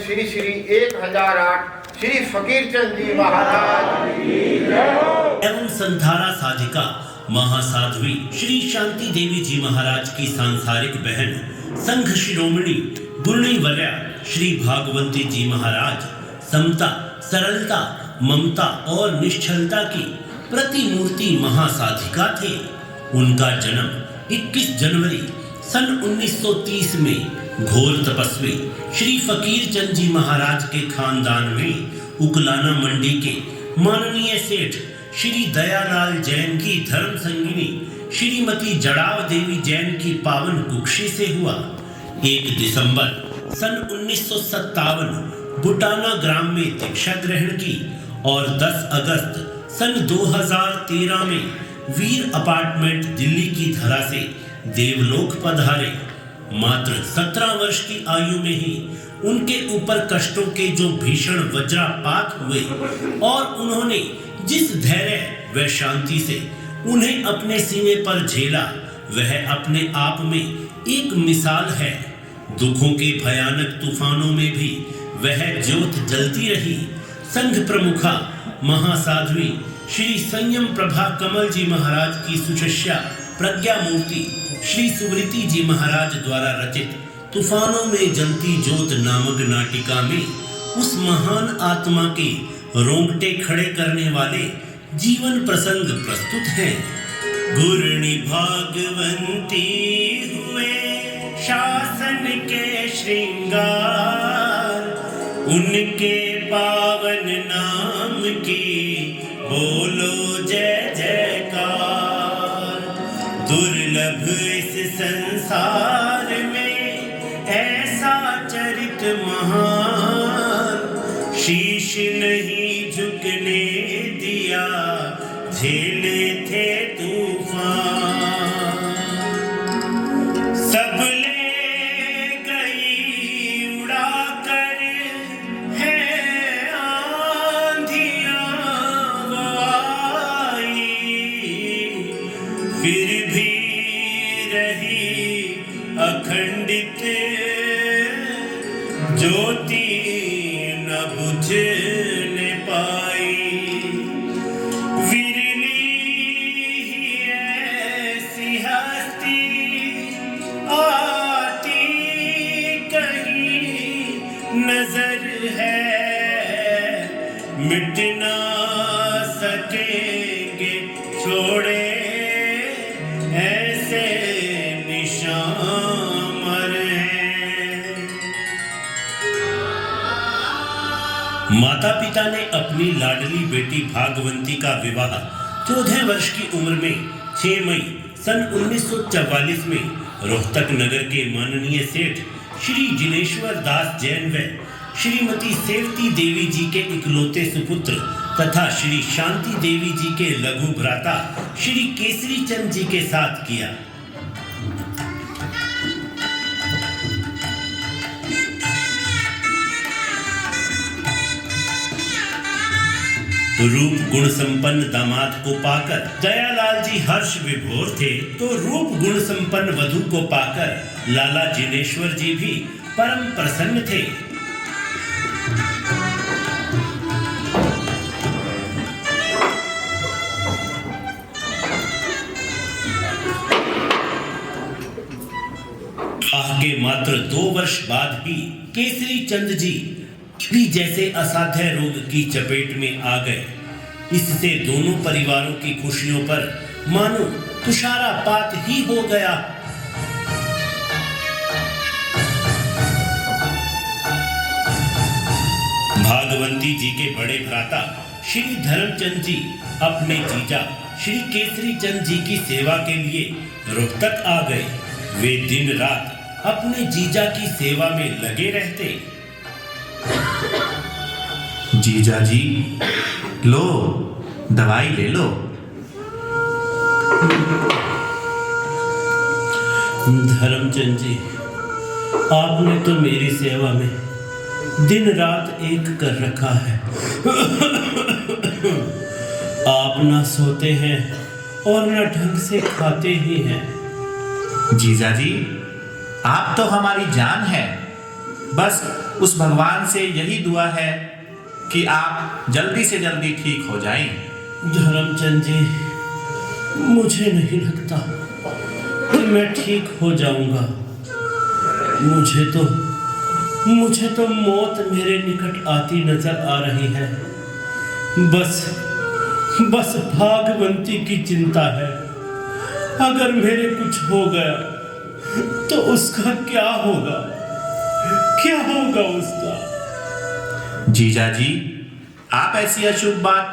श्री श्री 1008 श्री फकीरचंद जी महाराज एवं संधारा साधिका महासाध्वी श्री शांति देवी जी महाराज की सांसारिक बहन संघ शिरोमणि गुरुवर्या श्री भागवती जी महाराज समता, सरलता, ममता और निश्चलता की प्रतिमूर्ति महासाधिका थे। उनका जन्म 21 जनवरी सन 1930 में घोर तपस्वी श्री फकीरचंद जी महाराज के खानदान में उकलाना मंडी के माननीय सेठ श्री दयालाल जैन की धर्म संगिनी श्रीमती जड़ाव देवी जैन की पावन कुक्षी से हुआ। 1 दिसंबर सन 1957 बुटाना ग्राम में दीक्षा ग्रहण की और 10 अगस्त सन 2013 में वीर अपार्टमेंट दिल्ली की धरा से देवलोक पधारे। मात्र 17 वर्ष की आयु में ही उनके ऊपर कष्टों के जो भीषण वज्रपात हुए और उन्होंने जिस धैर्य व शांति से उन्हें अपने सीने पर झेला वह अपने आप में एक मिसाल है। दुखों के भयानक तूफानों में भी वह ज्योत जलती रही। संघ प्रमुखा महासाध्वी श्री संयम प्रभा कमल जी महाराज की सुशिष्या प्रज्ञा मूर्ति श्री सुवृति जी महाराज द्वारा रचित तूफानों में जलती ज्योत नामक नाटिका में उस महान आत्मा के रोंगटे खड़े करने वाले जीवन प्रसंग प्रस्तुत हैं। गुरनी भागवंती हुए शासन के श्रृंगार, उनके पावन नाम की बोलो जय जयकार। दुर्लभ इस संसार में ऐसा चरित महान, शीश नहीं झुकने दिया झेले थे तूफान। सब ले गई उड़ाकर है आंधियां वो आई, फिर भी रही अखंडित ज्योति न बुझने पाई। विरली ही ऐसी हस्ती आती कहीं नजर है, मिट ना सकेंगे छोड़े ऐसे निशान मर हैं। माता पिता ने अपनी लाडली बेटी भागवती का विवाह 14 वर्ष की उम्र में 6 मई सन 1944 में रोहतक नगर के माननीय सेठ श्री जिनेश्वर दास जैन व श्रीमती सेवती देवी जी के इकलौते सुपुत्र तथा श्री शांति देवी जी के लघु भ्राता श्री केसरी चंद जी के साथ किया। रूप गुण संपन्न दामाद को पाकर दयालाल जी हर्ष विभोर थे, तो रूप गुण संपन्न वधू को पाकर लाला जिनेश्वर जी भी परम प्रसन्न थे। के मात्र 2 वर्ष बाद ही केसरी चंद जी भी जैसे असाध्य रोग की चपेट में आ गए। इससे दोनों परिवारों की खुशियों पर मानो तुषारपात ही हो गया। भागवती जी के बड़े भ्राता श्री धर्मचंद जी अपने जीजा श्री केसरी चंद जी की सेवा के लिए रोहतक आ गए। वे दिन रात अपने जीजा की सेवा में लगे रहते। जीजा जी लो दवाई ले लो। धर्मचंद जी, आपने तो मेरी सेवा में दिन रात एक कर रखा है। आप ना सोते हैं और न ढंग से खाते ही हैं। जीजा जी आप तो हमारी जान है। बस उस भगवान से यही दुआ है कि आप जल्दी से जल्दी ठीक हो जाएं। धर्मचंद जी, मुझे नहीं लगता कि मैं ठीक हो जाऊंगा। मुझे तो मौत मेरे निकट आती नजर आ रही है। बस भागवंती की चिंता है। अगर मेरे कुछ हो गया तो उसका क्या होगा उसका? जीजा जी, आप ऐसी अशुभ बात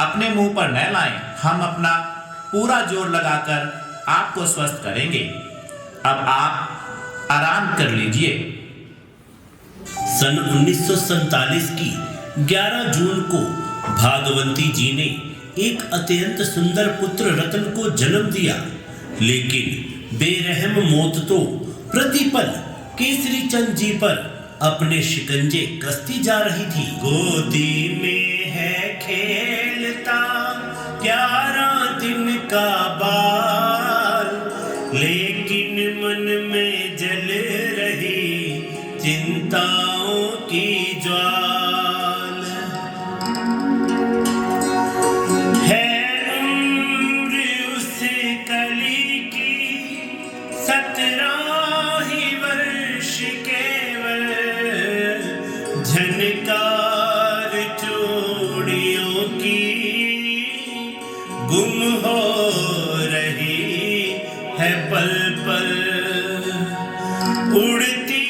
अपने मुंह पर न लाएं। हम अपना पूरा जोर लगाकर आपको स्वस्थ करेंगे। अब आप आराम कर लीजिए। सन 1947 की 11 जून को भागवंती जी ने एक अत्यंत सुंदर पुत्र रतन को जन्म दिया, लेकिन बेरहम मौत तो प्रतिपल केसरी चंद जी पर अपने शिकंजे कसती जा रही थी। गोदी में है खेलता 11 दिन का बाल, लेकिन मन में जल रही चिंताओं की ज्वाल। है उम्र उस कली की 17 ही वर्ष केवल, झनकार चूड़ियों की गुम हो रही है पल पल। उड़ती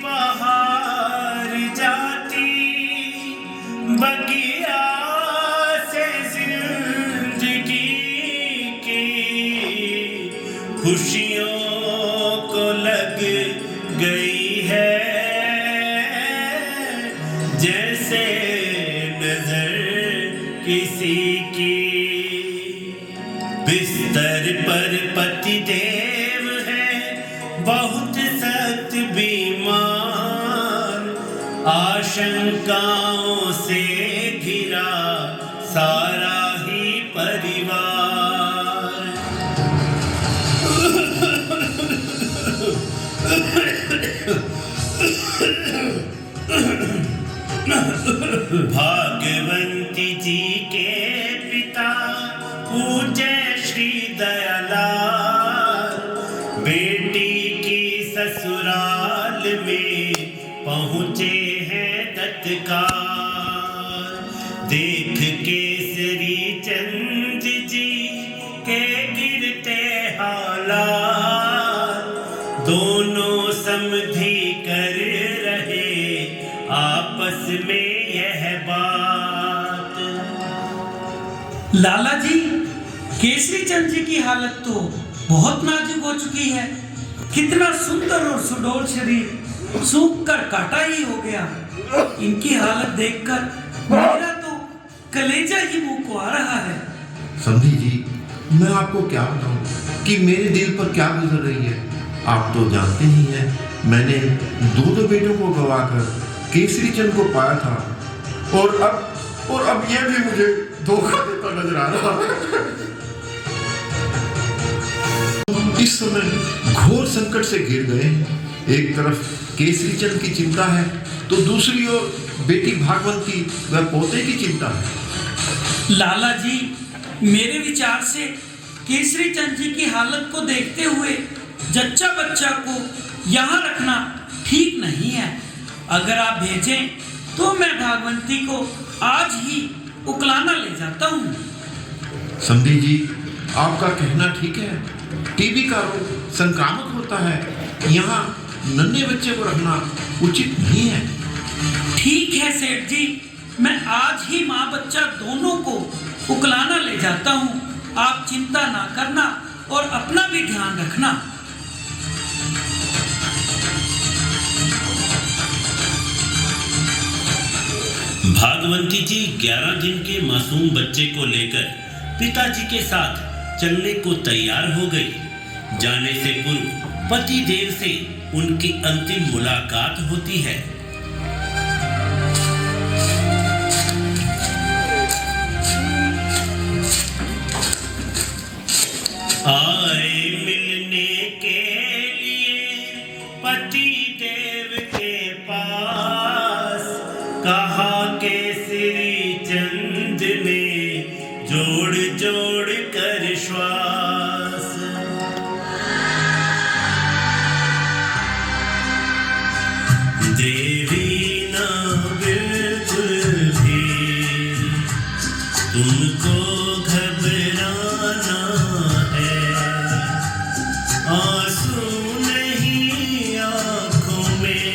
बाहर जाती बगिया से जिंदगी की खुशियों को लग गई है जैसे नजर किसी की। बिस्तर पर पति देव है बहुत सख्त बीमार, आशंकाओं से घिरा सारा ही परिवार। भागवंती जी के पिता पूज्य श्री दयालाल बेटी की ससुराल में पहुँचे हैं तत्काल। देख केसरी चंद जी के गिरते हालात, दोनों समझी कर रहे आपस में यह बात। लाला जी, केसरी चंद जी की हालत तो बहुत नाजुक हो चुकी है। कितना सुंदर और सुडौल शरीर सूख कर काटा ही हो गया। इनकी हालत देखकर मेरा तो कलेजा ही मुंह को आ रहा है। समधी जी, मैं आपको क्या बताऊं कि मेरे दिल पर क्या गुजर रही है। आप तो जानते ही हैं, मैंने दो बेटों को गवाकर केसरी चंद को पाया था, और अब यह भी मुझे धोखा देता नजर आ रहा है। इस समय घोर संकट से घिर गए। एक तरफ केसरी चंद की चिंता है तो दूसरी ओर बेटी भागवंती व पोते की चिंता है। लाला जी, मेरे विचार से केसरी चंद जी की हालत को देखते हुए जच्चा बच्चा को यहाँ रखना ठीक नहीं है। अगर आप भेजें तो मैं भागवंती को आज ही उकलाना ले जाता हूँ। समधी जी, आपका कहना ठीक है। टीबी का रोग संक्रामक होता है, यहाँ नन्हे बच्चे को रखना उचित नहीं है। ठीक है सेठ जी, मैं आज ही माँ बच्चा दोनों को उकलाना ले जाता हूँ। आप चिंता ना करना और अपना भी ध्यान रखना। भागवंती जी 11 दिन के मासूम बच्चे को लेकर पिताजी के साथ चलने को तैयार हो गई। जाने से पूर्व पति देव से उनकी अंतिम मुलाकात होती है। आए मिलने के लिए पति देव के पास कहा केसरी चंद ने जोड़ जोड़ कर श्वास। देवी ना बिल्कुल भी तुमको घबराना है, आंसू नहीं आंखों में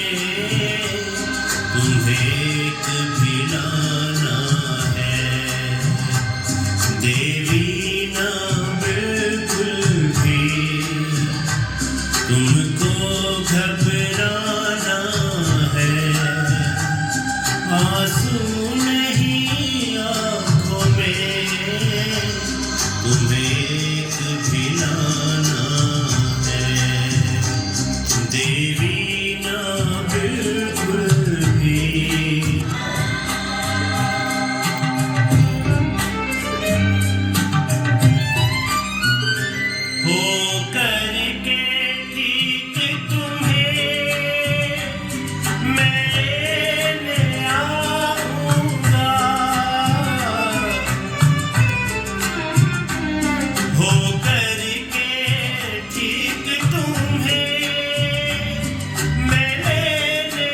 तुम्हें कभी लाना है। देवी ना बिल्कुल भी तुमको घबराना है, आंसू नहीं आंखों में तुम्हें कभी लाना है। देवी ना बिल्कुल भी। हो करके ठीक तुम्हें मैं लेने आऊंगा, हो करके ठीक तुम्हें मैं लेने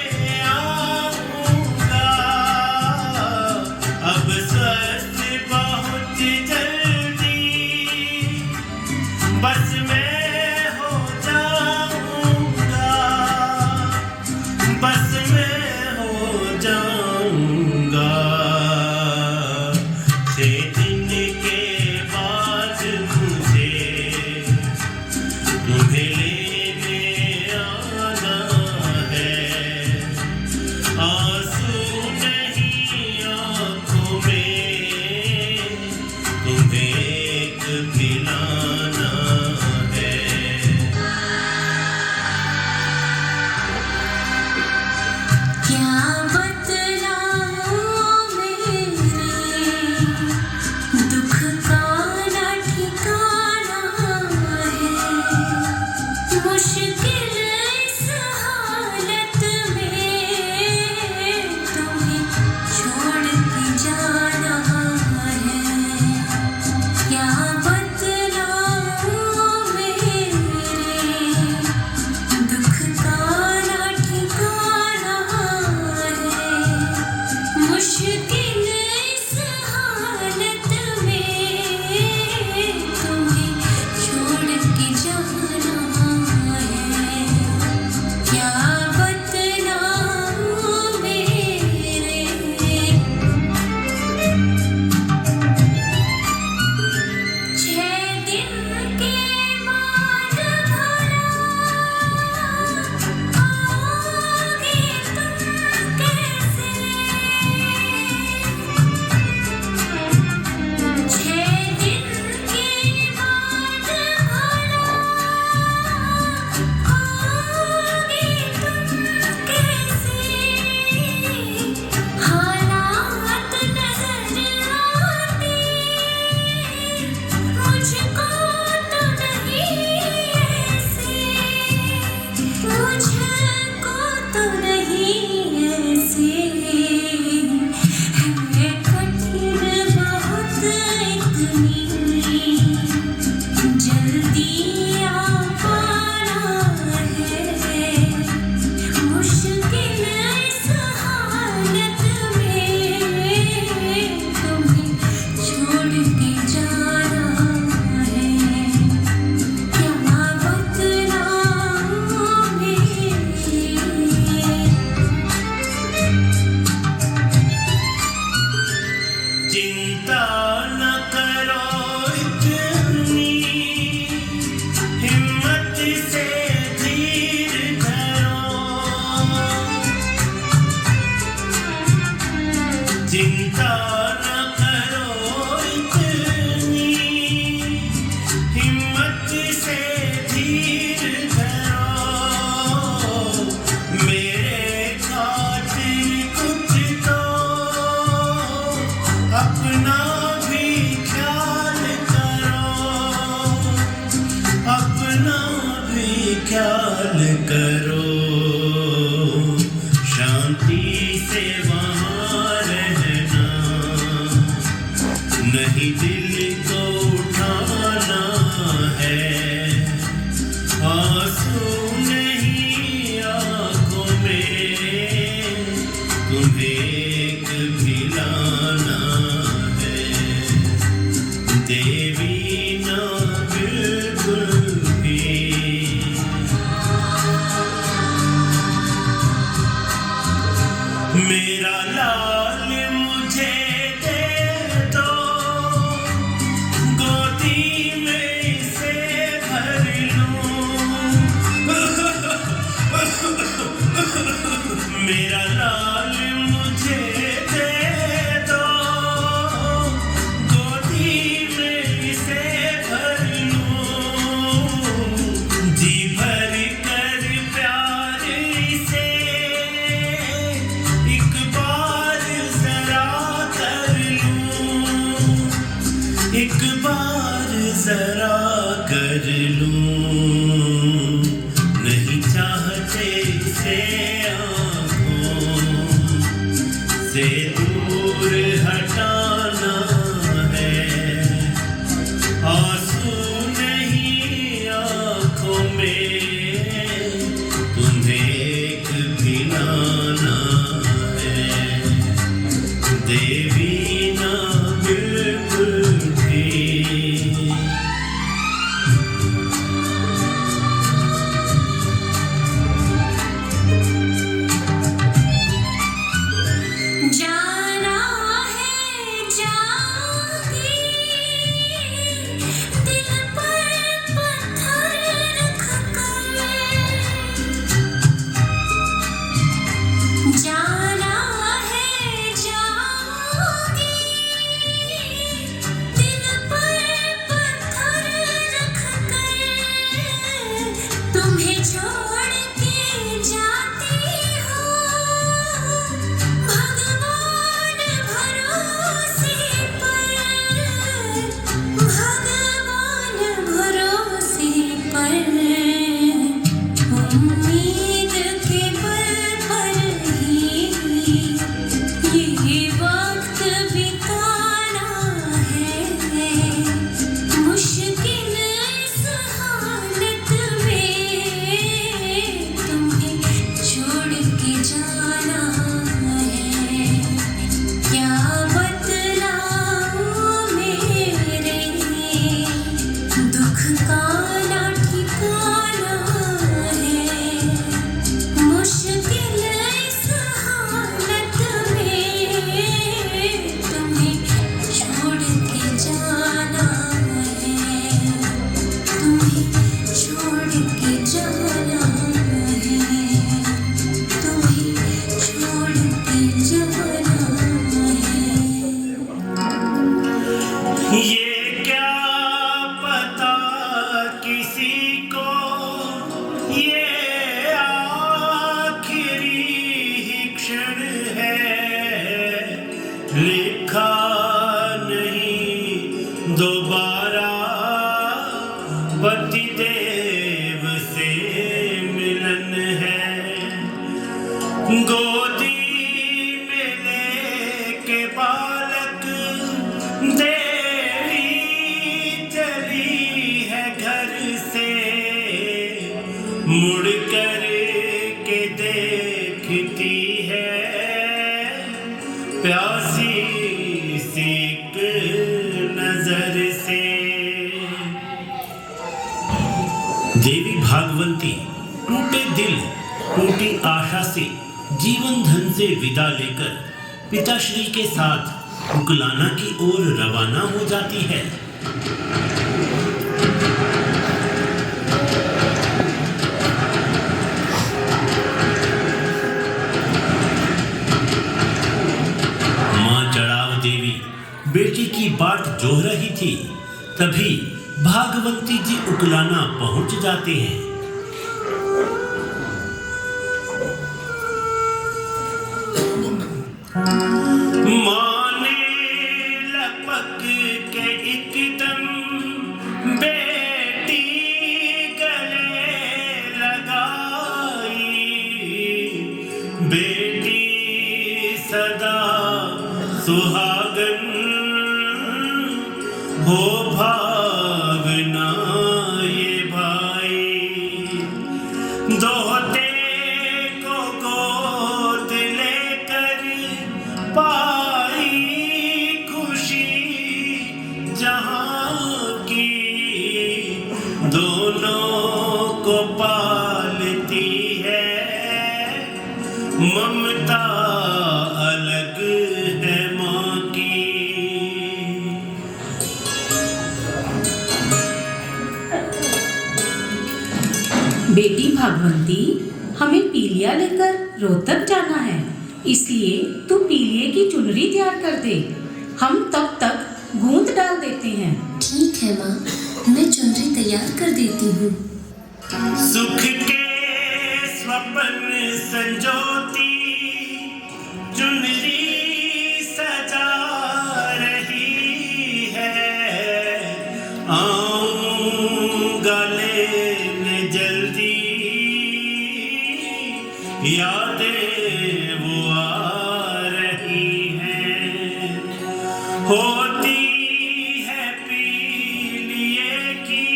आऊंगा। अब स्वस्थ बहुत जल्दी बस मैं हो जाऊंगा, बस मैं हो जाऊंगा। 6 दिन के बाद मुझे तुम्हें लेने आना है, आंसू नहीं आंखों में तुम्हें कभी लाना है। क्या बतलाऊं मेरे दुख का ना ठिकाना है, मुश्किल इस हालत में तुम्हें छोड़ के जाना है। क्या बतलाऊं मेरे दुख का ना ठिकाना है, मुश्किल इस हालत में तुम्हें छोड़ के जाना है। क्या बतलाऊं मेरे 6 दिन के बाद भला आओगे तुम कैसे। 6 दिन के बाद भला आओगे तुम कैसे। हालात नजर आते मुझको तो नहीं ऐसे, मुझको तो नहीं ऐसे। है कठिन बहुत इतनी जल्दी आ पाना है, मुश्किल इस हालत में तुम्हें छोड़ के जाना है। क्या बतलाऊं मेरे मेरा लाल मुझे दे दो, गोदी में इसे भर लूं, जी भर कर प्यार इसे एक बार जरा कर लूं, एक बार जरा कर लूं। नहीं चाहते से आँखों से दूर हटाना है, आंसू नहीं आँखों में तुम्हें एक भिलाना है, देवी ना बिल्कुल भी। जाना है जाऊंगी, दिल पर पत्थर रख कर। जाना है जाऊंगी, दिल पर पत्थर रख कर। तुम्हें छोड़ के जाती हूँ भगवान भरोसे पर, भगवान भरोसे पर। उम्मीद के बल पर ही ये वक्त बिताना है, मुश्किल इस हालत में तुम्हें छोड़ के जाना है। क्या बतलाऊं मेरे दुख का ना ठिकाना है, मुश्किल इस हालत में तुम्हें छोड़ के जाना है, तुम्हें छोड़ के जाना है, तुम्हें छोड़ के जाना है। ये क्या पता किसी को ये आखिरी ही क्षण है, लिखा नहीं दोबारा पतिदेव से मिलन है। गोदी में लेके बालक देवी चली है घर से, मुड़ कर के देखती है प्यासी सी एक नजर से। देवी भागवती टूटे दिल टूटी आशा से जीवन धन से विदा लेकर पिताश्री के साथ उकलाना की ओर रवाना हो जाती है। मां चढ़ाव देवी बेटी की बाट जोह रही थी, तभी भागवती जी उकलाना पहुंच जाते हैं। मां ने लपक के एकदम बेटी गले लगाई, बेटी सदा सुहागन हो भावना ये भाई, दोहते को गोद लेकर पाई खुशी जहां की, दोनों को पालती है ममता अलग है मां की। बेटी भागवती, हमें पीलिया लेकर रोहतक जाना है, इसलिए तू पीलिये की चुनरी तैयार कर दे। हम तब तक गूंद डाल देते हैं। ठीक है माँ, मैं चुनरी तैयार कर देती हूँ। सुख के स्वप्न संजोती चुनरी सजा रही है, आऊंगा लेने जल्दी, यादें वो आ रही हैं। होती है पीलिये की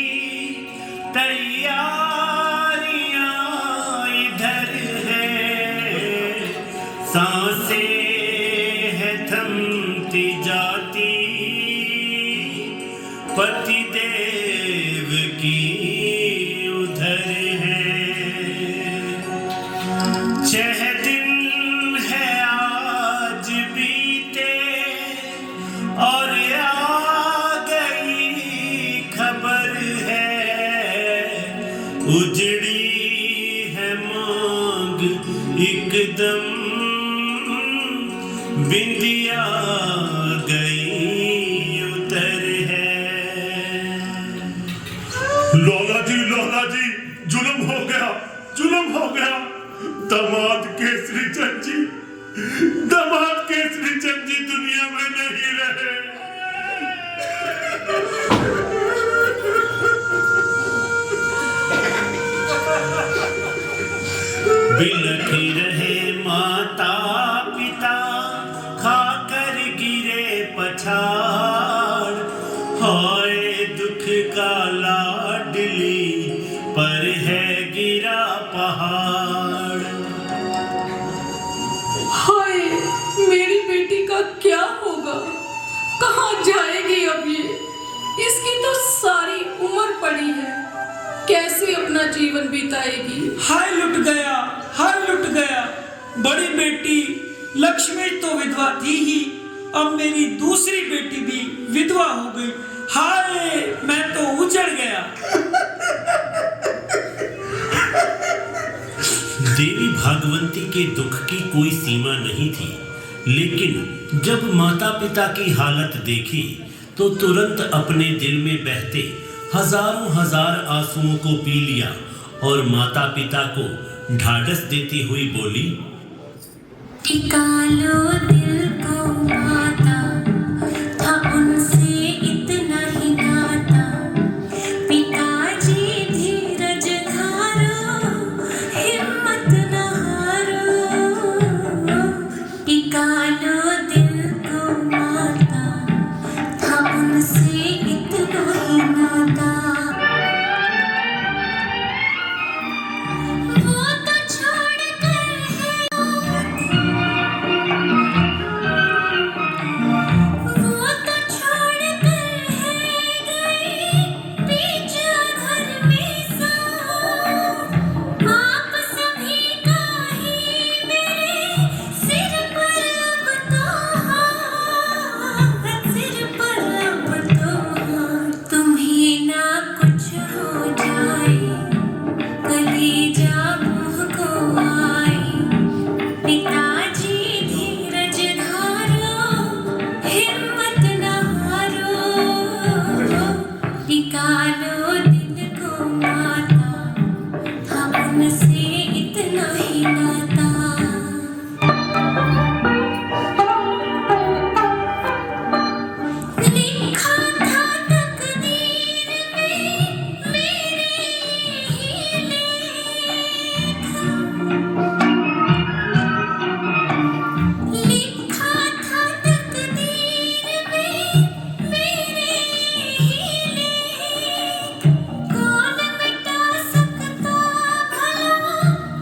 तैयारियां इधर है, सांसें है थमती जाती, पति देव की उधर है। 6 दिन है आज बीते और आ गई खबर है, उजड़ी है मांग एकदम, बिंदिया गई उतर है। लौला जी जुल्म हो गया, जुल्म हो गया। दामाद केसरी चंद जी दुनिया में नहीं रहे। बिलख रहे माता पिता, खाकर गिरे पछाड़, हाय दुख का लाडली पर है गिरा पहाड़। हाय, मेरी बेटी का क्या होगा? कहाँ जाएगी अब ये? इसकी तो सारी उम्र पड़ी है, कैसे अपना जीवन बिताएगी? हाय लुट गया, हाय लुट गया। बड़ी बेटी लक्ष्मी तो विधवा थी ही, अब मेरी दूसरी बेटी भी विधवा हो गई। हाय, मैं तो उजड़ गया। देवी भागवती के दुख की कोई सीमा नहीं थी, लेकिन जब माता पिता की हालत देखी तो तुरंत अपने दिल में बहते हजारों हजार आंसुओं को पी लिया और माता पिता को ढाढ़स देती हुई बोली, टिका लो दिल को माता, था उनसे इतना ही नाता, पिताजी धीरज धारो, हिम्मत न हारो, टिका लो दिल को माता, था उनसे इतना ही नाता। वो तो छोड़ कर है, वो तो छोड़ कर है गई बीच घर में सो, आप सभी का ही मेरे सिर पर अब तो हाथ, सिर पर अब तो हाथ। तुम्हें ना कुछ हो जाए, कलेजा मुँह को आए, पिताजी धीरज धारो, हिम्मत न हारो, टिका लो दिल को माता, था उनसे इतना ही नाता। लिखा था तकदीर में मेरे ही लेख, लिखा था तकदीर में मेरे ही लेख, कौन मिटा सकता भला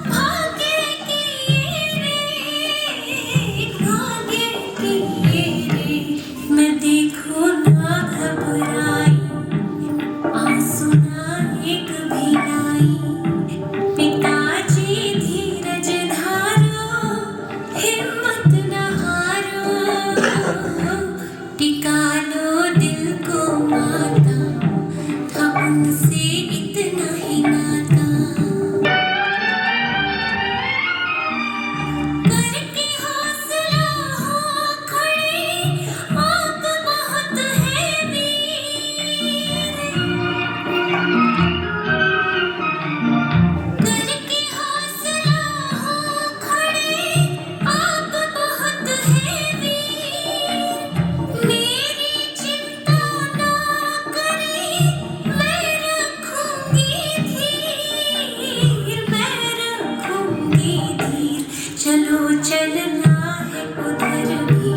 भाग्य के चलो चलना है उधर भी,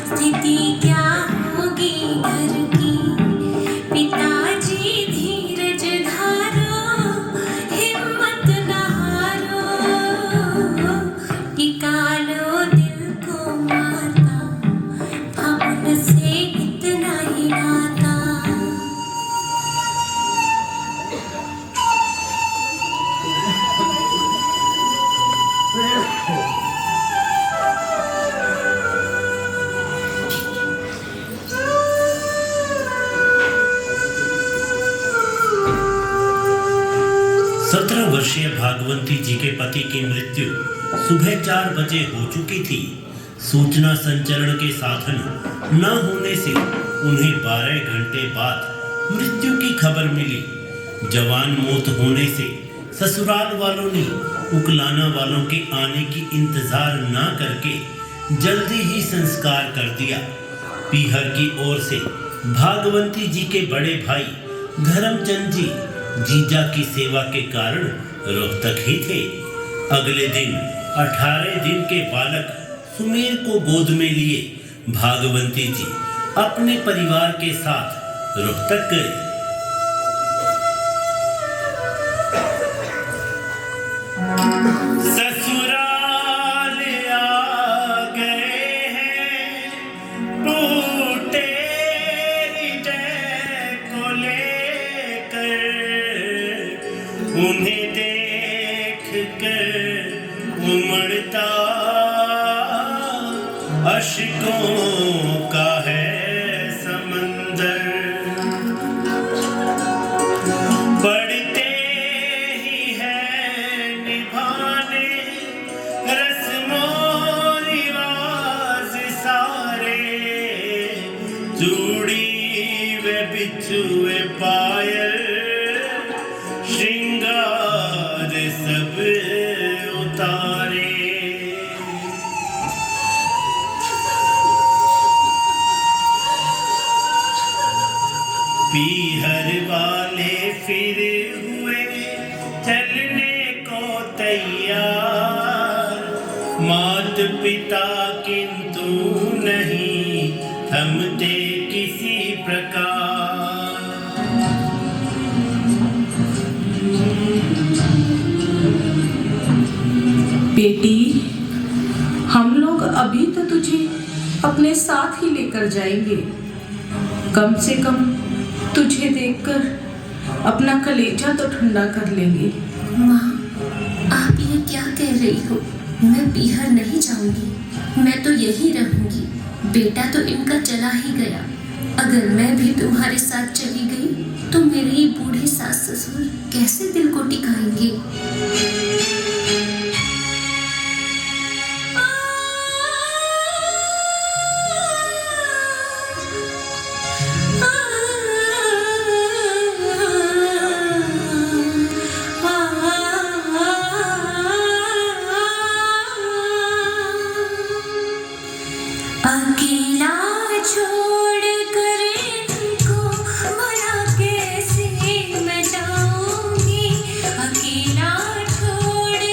स्थिति क्या होगी घर की। पिताजी धीरज धारो, हिम्मत न हारो, टिका लो दिल को माता, था उनसे इतना ही नाता। वर्षीय भागवंती जी के पति की मृत्यु सुबह 4 बजे हो चुकी थी। सूचना संचरण के साधन न होने से उन्हें 12 घंटे बाद मृत्यु की खबर मिली। जवान मौत होने से ससुराल वालों ने उकलाना वालों के आने की इंतजार न करके जल्दी ही संस्कार कर दिया। पीहर की ओर से भागवंती जी के बड़े भाई धर्मचंद जी जीजा की सेवा के कारण रोहतक ही थे। अगले दिन 18 दिन के बालक सुमेर को गोद में लिए भागवंती जी अपने परिवार के साथ रोहतक गए। ससुराल आ गए हैं टूटे हृदय को लेकर, उन्हें देख कर उमड़ता अश्कों का है समंदर। बढ़ते ही है निभाने रस्मों रिवाज सारे, चूड़ी व बिछुए पायल श्रृंगार सब उतारे। पीहर वाले फिर हुए चलने को तैयार, मात पिता किंतु नहीं थमते किसी प्रकार। बेटी, हम लोग अभी तो तुझे अपने साथ ही लेकर जाएंगे। कम से कम तुझे देखकर अपना कलेजा तो ठंडा कर लेंगे। माँ, आप ये क्या कह रही हो? मैं पीहर नहीं जाऊंगी, मैं तो यहीं रहूंगी। बेटा तो इनका चला ही गया। अगर मैं भी तुम्हारे साथ चली गई तो मेरे ये बूढ़े सास ससुर कैसे दिल को टिकाएंगे? अकेला छोड़ कर इनको भला कैसे मैं जाऊंगी, अकेला छोड़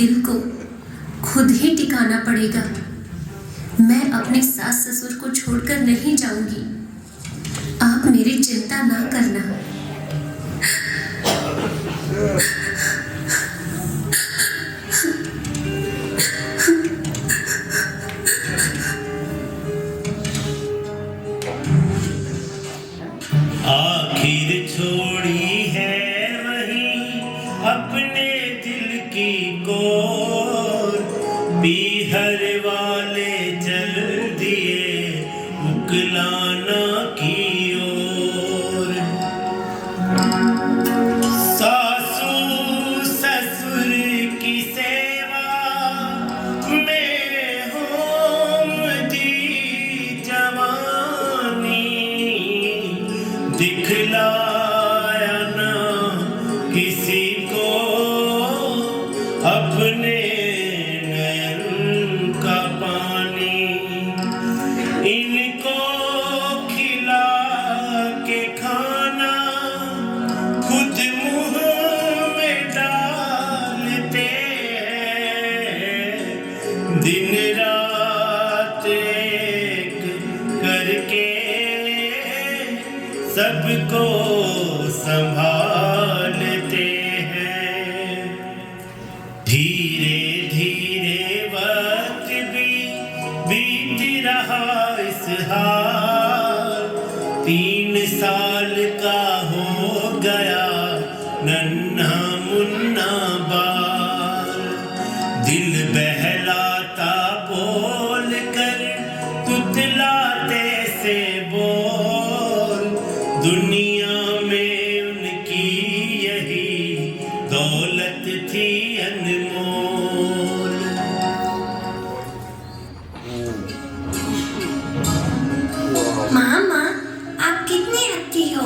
दिल को खुद ही टिकाना पड़ेगा। मैं अपने सास ससुर को छोड़कर नहीं जाऊंगी। आप मेरी चिंता ना करना। आखिर छोड़ी है वही अपने दिल की कोर, बीहर वाले चल दिए उकलाना की ओर। सासू ससुर की सेवा में होम दी जवानी, दिखलाया ना किसी को अपने नैन का पानी। इनको खिला के खाना खुद मुंह में डालते हैं, दिन रात एक करके सबको संभालते हैं। धीरे धीरे वक्त भी बीत रहा इस हाल, 3 साल का हो गया नन्हा मुन्ना बाल। दिल बहलाता बोल कर तुतलाते से बोल, दुनिया में उनकी यही दौलत थी अनमोल। मामा, आप कितनी अच्छी हो।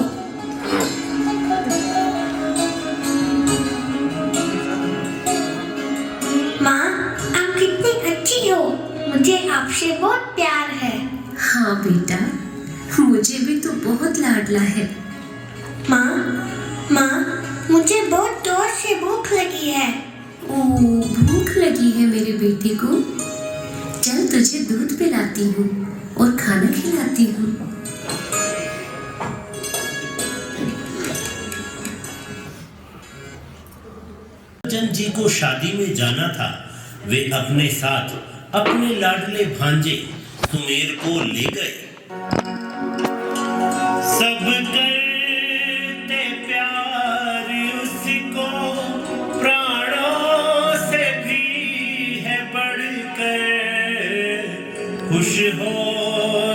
माँ, आप कितनी अच्छी हो। मुझे आपसे बहुत प्यार है। हाँ बेटा, मुझे भी तो बहुत लाडला है। माँ, मुझे बहुत जोर से भूख लगी है। ओ, भूख लगी है मेरे बेटे को? चल तुझे दूध पिलाती हूँ और खाना खिलाती हूँ। चंद जी को शादी में जाना था। वे अपने साथ अपने लाडले भांजे सुमेर को ले गए। सब करते प्यार उसको, प्राणों से भी है बढ़कर। खुश हो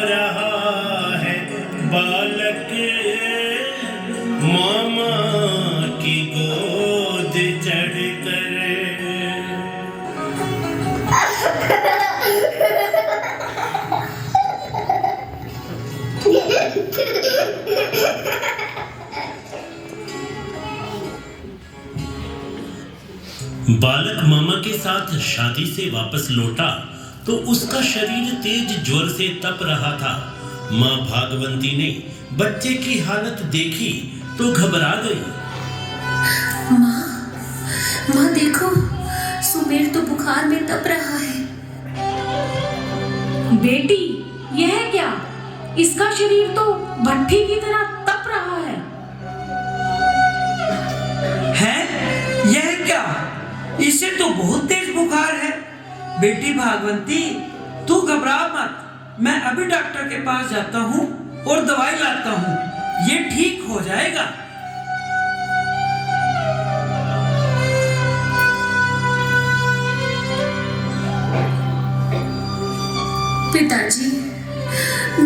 रहा है बालक मामा की गोद चढ़कर। बालक मामा के साथ शादी से वापस लौटा तो उसका शरीर तेज ज्वर से तप रहा था। माँ भागवंती ने बच्चे की हालत देखी तो घबरा गई। माँ देखो, सुमेर तो बुखार में तप रहा है। बेटी, यह क्या? इसका शरीर तो भट्ठी की तरह तप रहा है। यह क्या? इसे तो बहुत तेज बुखार है। बेटी भागवंती, तू घबरा मत। मैं अभी डॉक्टर के पास जाता हूँ और दवाई लाता हूँ। ये ठीक हो जाएगा। पिताजी,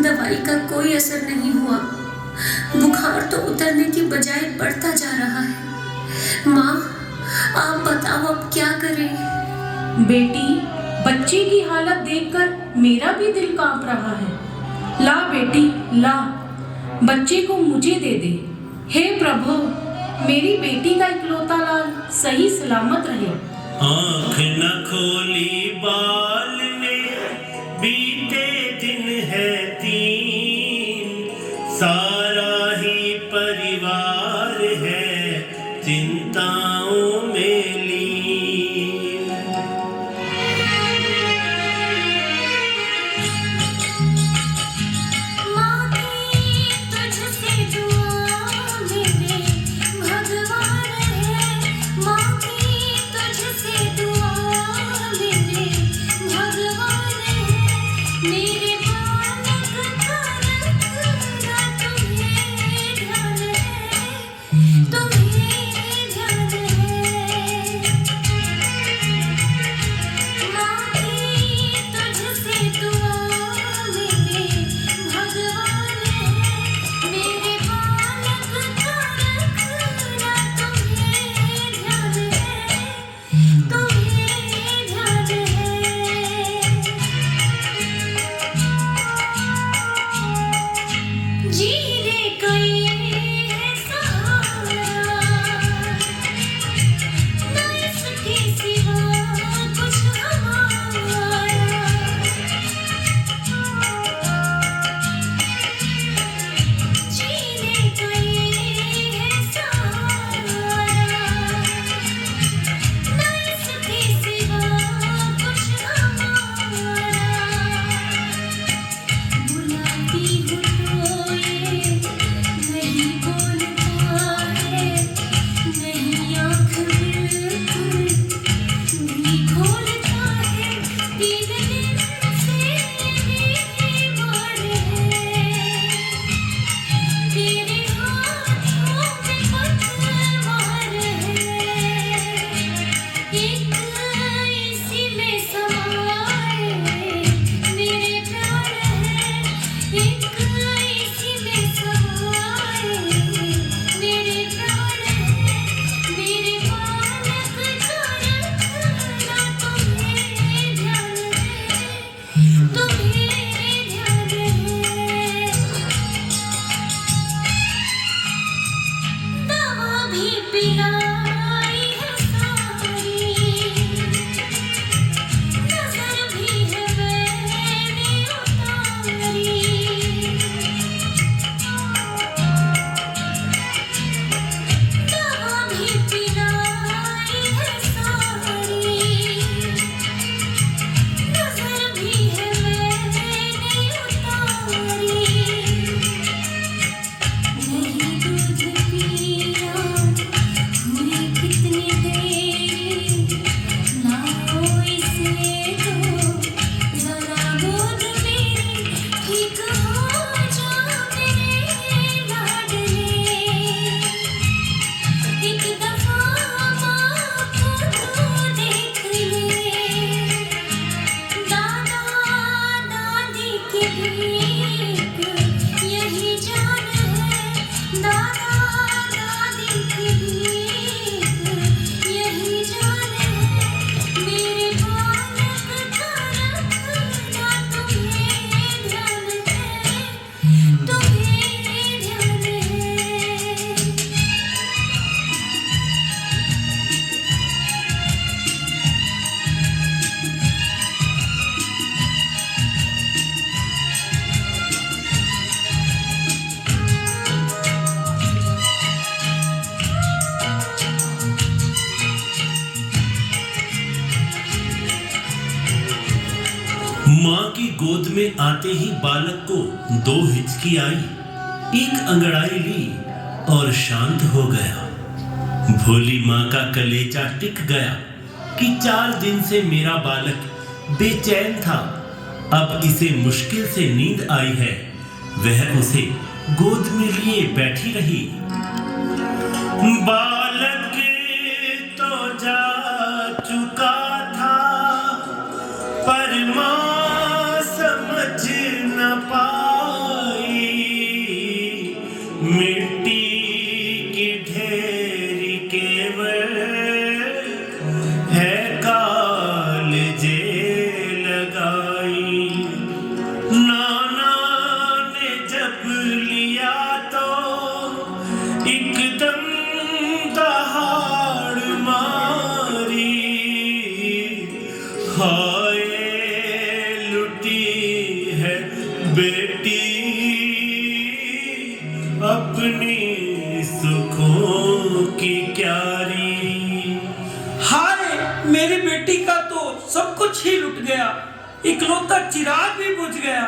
दवाई का कोई असर नहीं हुआ। बुखार तो उतरने की बजाय बढ़ता जा रहा है। माँ, आप बताओ अब क्या करें? बेटी, बच्चे की हालत देखकर मेरा भी दिल कांप रहा है। ला बेटी, ला, बच्चे को मुझे दे दे। हे प्रभु, मेरी बेटी का इकलौता लाल सही सलामत रहे। आँख न खोली बाल ने, बीते दिन है 3, सारा ही परिवार है चिंताओं में लीन। जीने का ये है सहारा, ना इसके सिवा कुछ हमारा। जीने का ये है सहारा, ना इसके सिवा कुछ हमारा। बुलाती हूँ तो ये नहीं बोलता है, नहीं आँख बिल्कुल नहीं खोलता है। 3 दिन से बीमार है, तेरे हाथों में पतवार है। एक इसी में समाए मेरे प्राण है, एक इसी में समाए मेरे प्राण है। मेरे बालक का रखना तुम्हें ध्यान है, तुम्हें ध्यान है। दवा भी पिलाई है सारी, नजर भी है मैंने उतारी। दवा भी पिलाई है सारी, नजर भी है मैंने उतारी। नहीं दूध पिया हुई कितनी देरी, लाओ इसे तो जरा गोद मेरी, ठीक हो जा मेरे लाडले। एक दफा माँ को तो देख ले, दादा दादी की भीख यही जान है। दादा दादी की भीख यही जान है। मेरे बालक का रखना तुम्हें ध्यान है, तुम्हें ध्यान है। माँ की गोद में आते ही बालक को 2 हिचकी आई, एक अंगड़ाई ली और शांत हो गया। भोली माँ का कलेजा टिक गया कि 4 दिन से मेरा बालक बेचैन था, अब इसे मुश्किल से नींद आई है। वह उसे गोद में लिए बैठी रही। बालक तो जा चुका था, पर माँ समझ न पाई। मिट्टी की ढेरी केवल है कालजे लगाई। नाना ने जब लिया तो एकदम दहाड़ मारी। हाय लुटी है बेटी अपनी सुखों की क्यारी। हाय मेरी बेटी का तो सब कुछ ही लुट गया, इकलौता चिराग भी बुझ गया।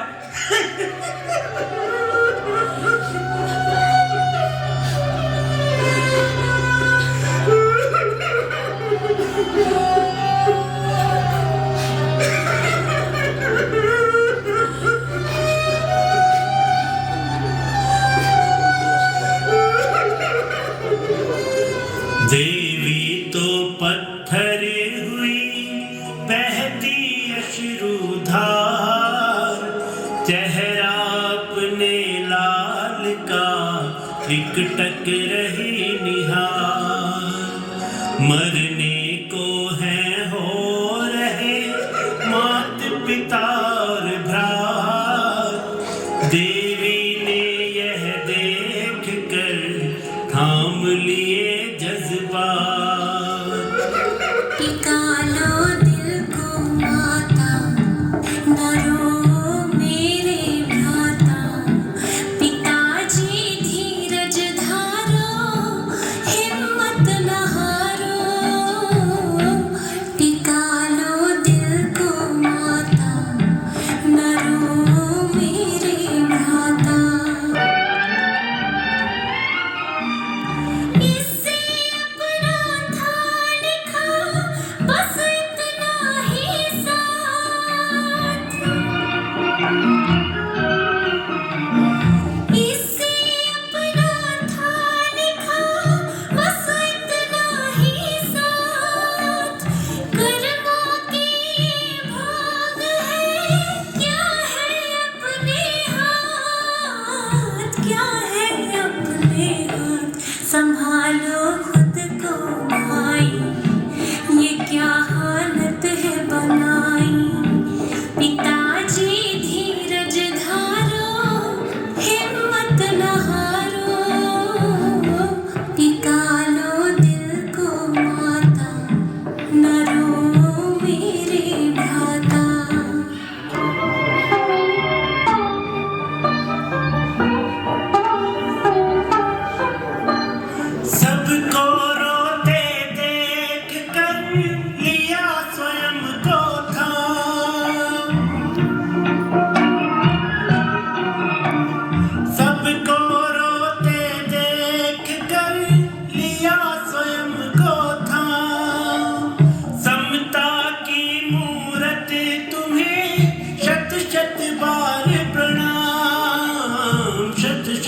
देवी तो पत्थर हुई बहती अश्रुधार, चेहरा अपने लाल का एकटक रही निहार। मरने को है हो रहे मात पिता और भ्रात, देवी ने यह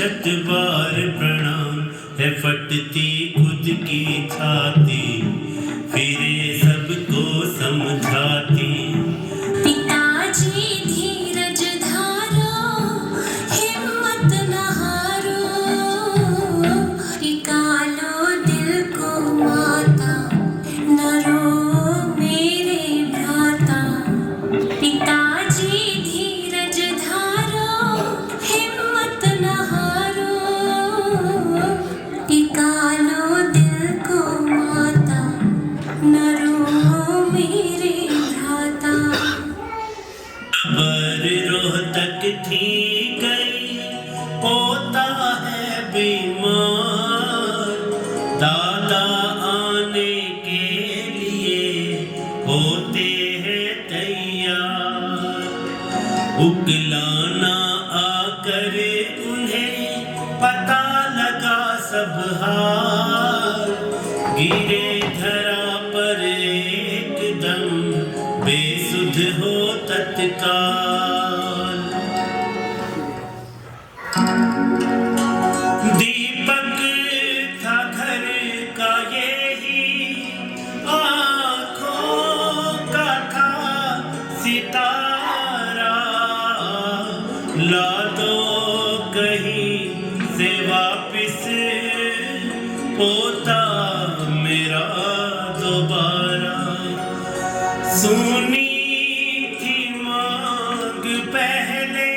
शत बार प्रणाम है फटती खुद की छाती फिरे सबको समझाती पिताजी धीरज धारो हिम्मत न हारो निकालो दिल को माता न रो मेरे भ्राता पिताजी धीरज धारो हिम्मत न हारो निकालो दिल को माता न रो मेरे भ्राता खबर रोहतक थी गई पोता है बीमार दादा आने के लिए होते हैं तैयार उकलाना आकर उन्हें पता लगा सब हार गिरे धरा पर एकदम बेसुध हो तत्काल दीपक था घर का यही आँखों का था सितारा ला दो कहीं से वापिस पोता मेरा दोबारा सुनी थी मांग पहले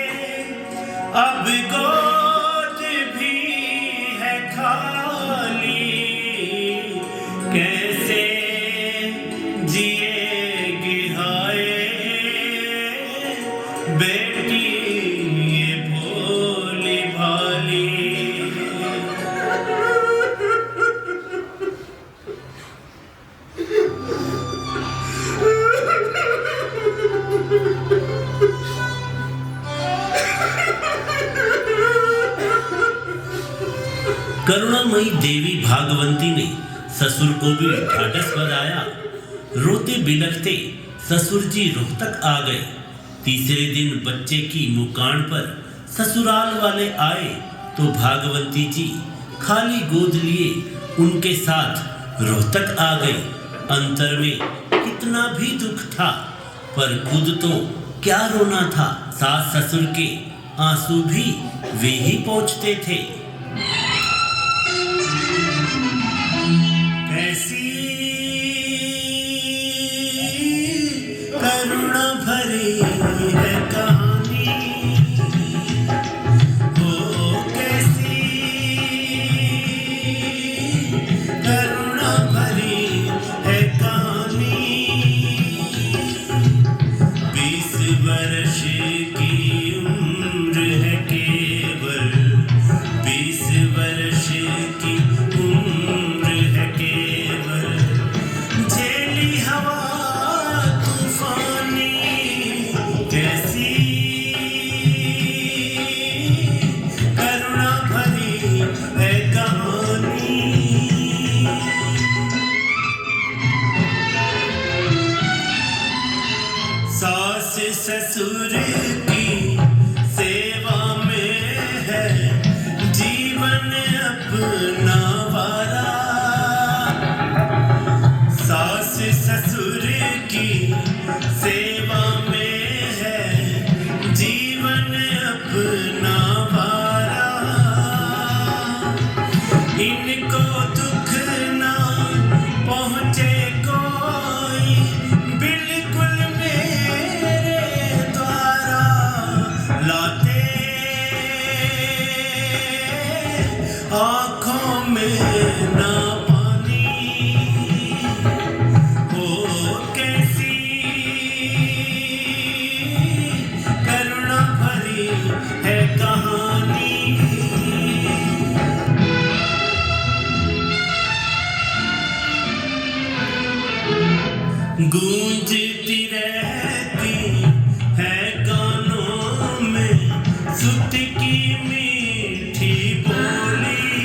अब गोद भी है खाली कैसे जिएगी हाय बेटी ये भोली भाली करुणामयी देवी भागवती ने ससुर को भी ढाढ़स बधाया रोते बिलखते ससुर जी रोहतक आ गए तीसरे दिन बच्चे की मुकान पर ससुराल वाले आए तो भागवती जी खाली गोद लिए उनके साथ रोहतक आ गए अंतर में कितना भी दुख था पर खुद तो क्या रोना था सास ससुर के आंसू भी वे ही पहुंचते थे कैसी करुणा भरी है कहानी ओ कैसी करुणा भरी है कहानी 20 वर्ष की उम्र है केवल 20 वर्ष की उम्र है केवल झेली हवा तूफानी कैसी करुणा भरी है कहानी सास ससुर की सेवा में है जीवन अपना वारा सास ससुर की सेवा में है जीवन अपना वारा इनको दुख ना पहुँचे कोई बिल्कुल मेरे द्वारा लाते आँखों में ना पानी हो कैसी करुणा भरी है कहानी गूंजती रहती है कानों में सुत की मीठी बोली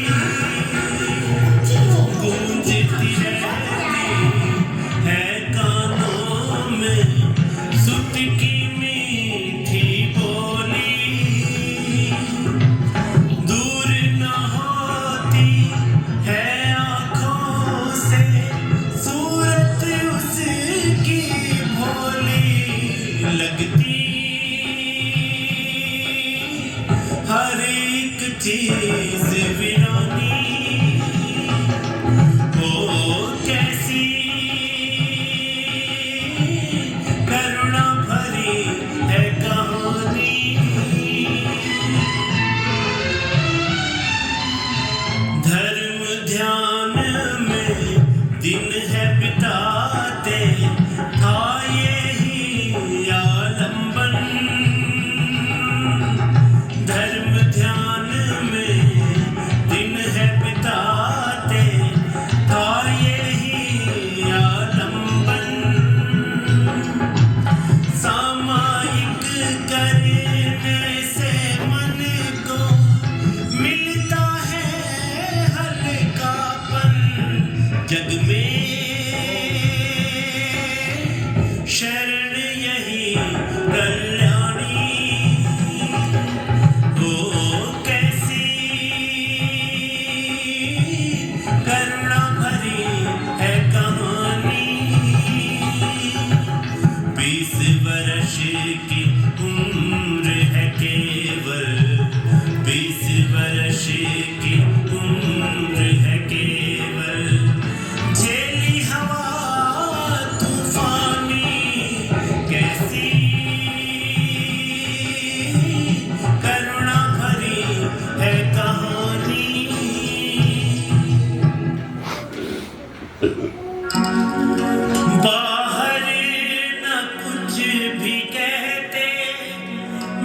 चीज वीरानी, ओ कैसी करुणा भरी है कहानी। धर्म ध्यान में दिन है बिताते था यही आलम्बन। धर्म ध्यान में दिन है बिताते था यही आलम्बन। सामायिक करने से मन को मिलता है हल्कापन। जग में शरण यही कल्याणी, ओ कैसी करुणा भरी है कहानी। 20 वर्ष की उम्र है केवल, 20 वर्ष की उम्र है केवल। झेली हवा तूफानी, कैसी करुणा भरी है कहानी। बाहर न कुछ भी कहते,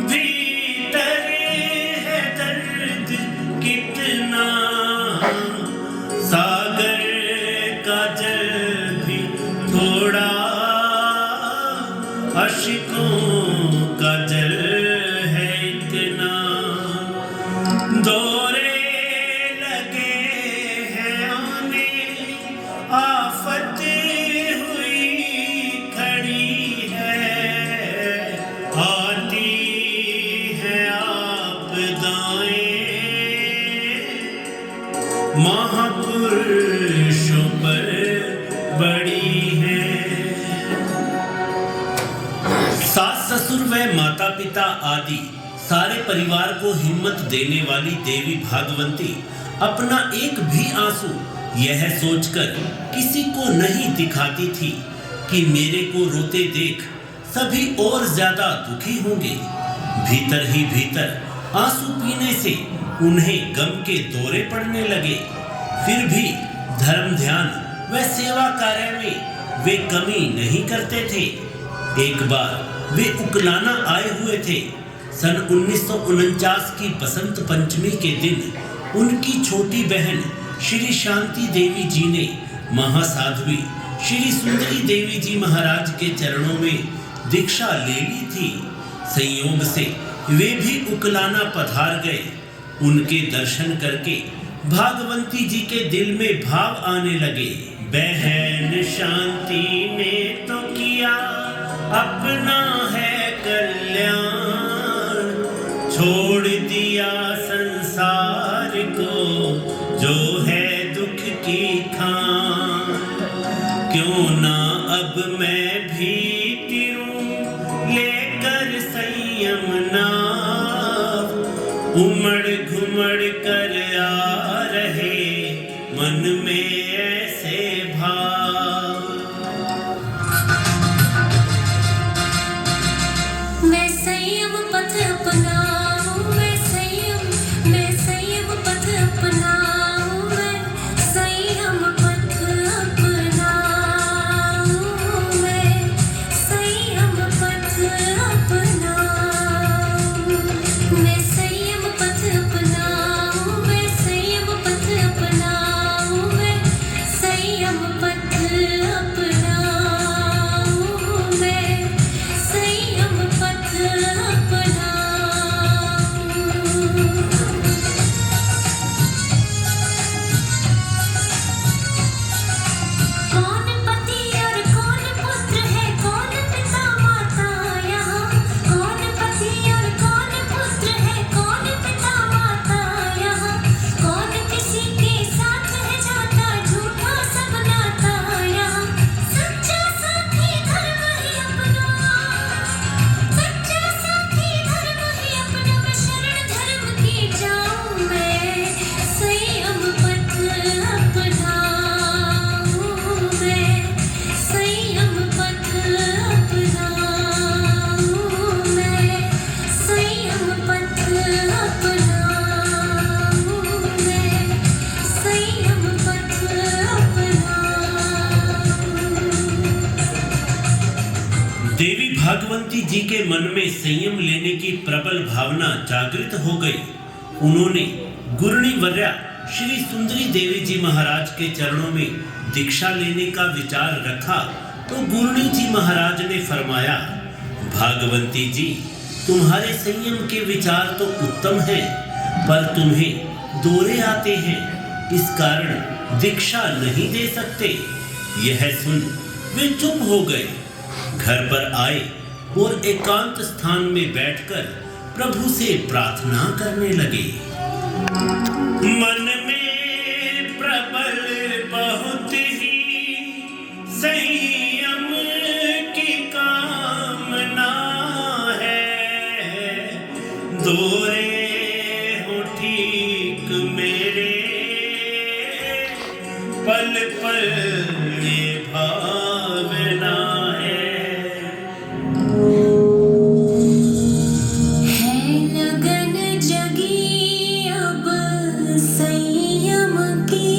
भीतर है दर्द कितना। सागर का जल भी थोड़ा अश्कों का जल है इतना। दौरे लगे हैं आने, आफत हुई खड़ी है। आती है आपदाएं, महापुरुषों पर बड़ी है। सास ससुर व माता पिता आदि सारे परिवार को हिम्मत देने वाली देवी भागवती अपना एक भी आंसू यह सोचकर किसी को नहीं दिखाती थी कि मेरे को रोते देख सभी और ज्यादा दुखी होंगे। भीतर ही भीतर आंसू पीने से उन्हें गम के दौरे पड़ने लगे। फिर भी धर्म ध्यान व सेवा कार्य में वे कमी नहीं करते थे। एक बार वे उकलाना आए हुए थे। सन 1949 की बसंत पंचमी के दिन उनकी छोटी बहन श्री शांति देवी जी ने महासाध्वी श्री सुंदरी देवी जी महाराज के चरणों में दीक्षा ले ली थी। संयोग से वे भी उकलाना पधार गए। उनके दर्शन करके भागवती जी के दिल में भाव आने लगे। बहन शांति ने तो किया अपना है कल्याण, छोड़ दिया संसार को जो है दुख की खान। क्यों ना अब मैं भी तिरूं लेकर संयम नाव, उमड़ घुमड़ कर आ रहे मन में ऐसे भाव। मैं संयम पथ अपनाऊं, मैं संयम पथ अपनाऊं, मैं संयम पथ अपनाऊं, मैं संयम पथ अपनाऊं, मैं संयम पथ अपनाऊं, मैं संयम पथ अपनाऊं, मैं संयम पथ अपनाऊं, मैं संयम पथ कौन पति और कौन पुत्र है, कौन पिता माता यहाँ। कौन पति और कौन पुत्र है, कौन पिता माता यहाँ। कौन किसी के साथ है जाता, झूठा सब नाता यहाँ। सच्चा साथी धर्म ही अपना, सच्चा साथी धर्म ही अपना। मैं शरण धर्म की जाऊं, भागवंती जी के मन में संयम लेने की प्रबल भावना जागृत हो गई। उन्होंने गुरणी वर्या श्री सुंदरी देवी जी महाराज के चरणों में दीक्षा लेने का विचार रखा तो गुरणी जी महाराज ने फरमाया, भागवंती जी, तुम्हारे संयम के विचार तो उत्तम हैं, पर तुम्हें दौरे आते हैं, इस कारण दीक्षा नहीं दे सकते। यह सुन वे चुप हो गए। घर पर आए और एकांत स्थान में बैठकर प्रभु से प्रार्थना करने लगे। मन में प्रबल बहुत ही संयम की कामना है, दौरे हो ठीक मेरे पल पल ये भावना है लगन जगी अब संयम की,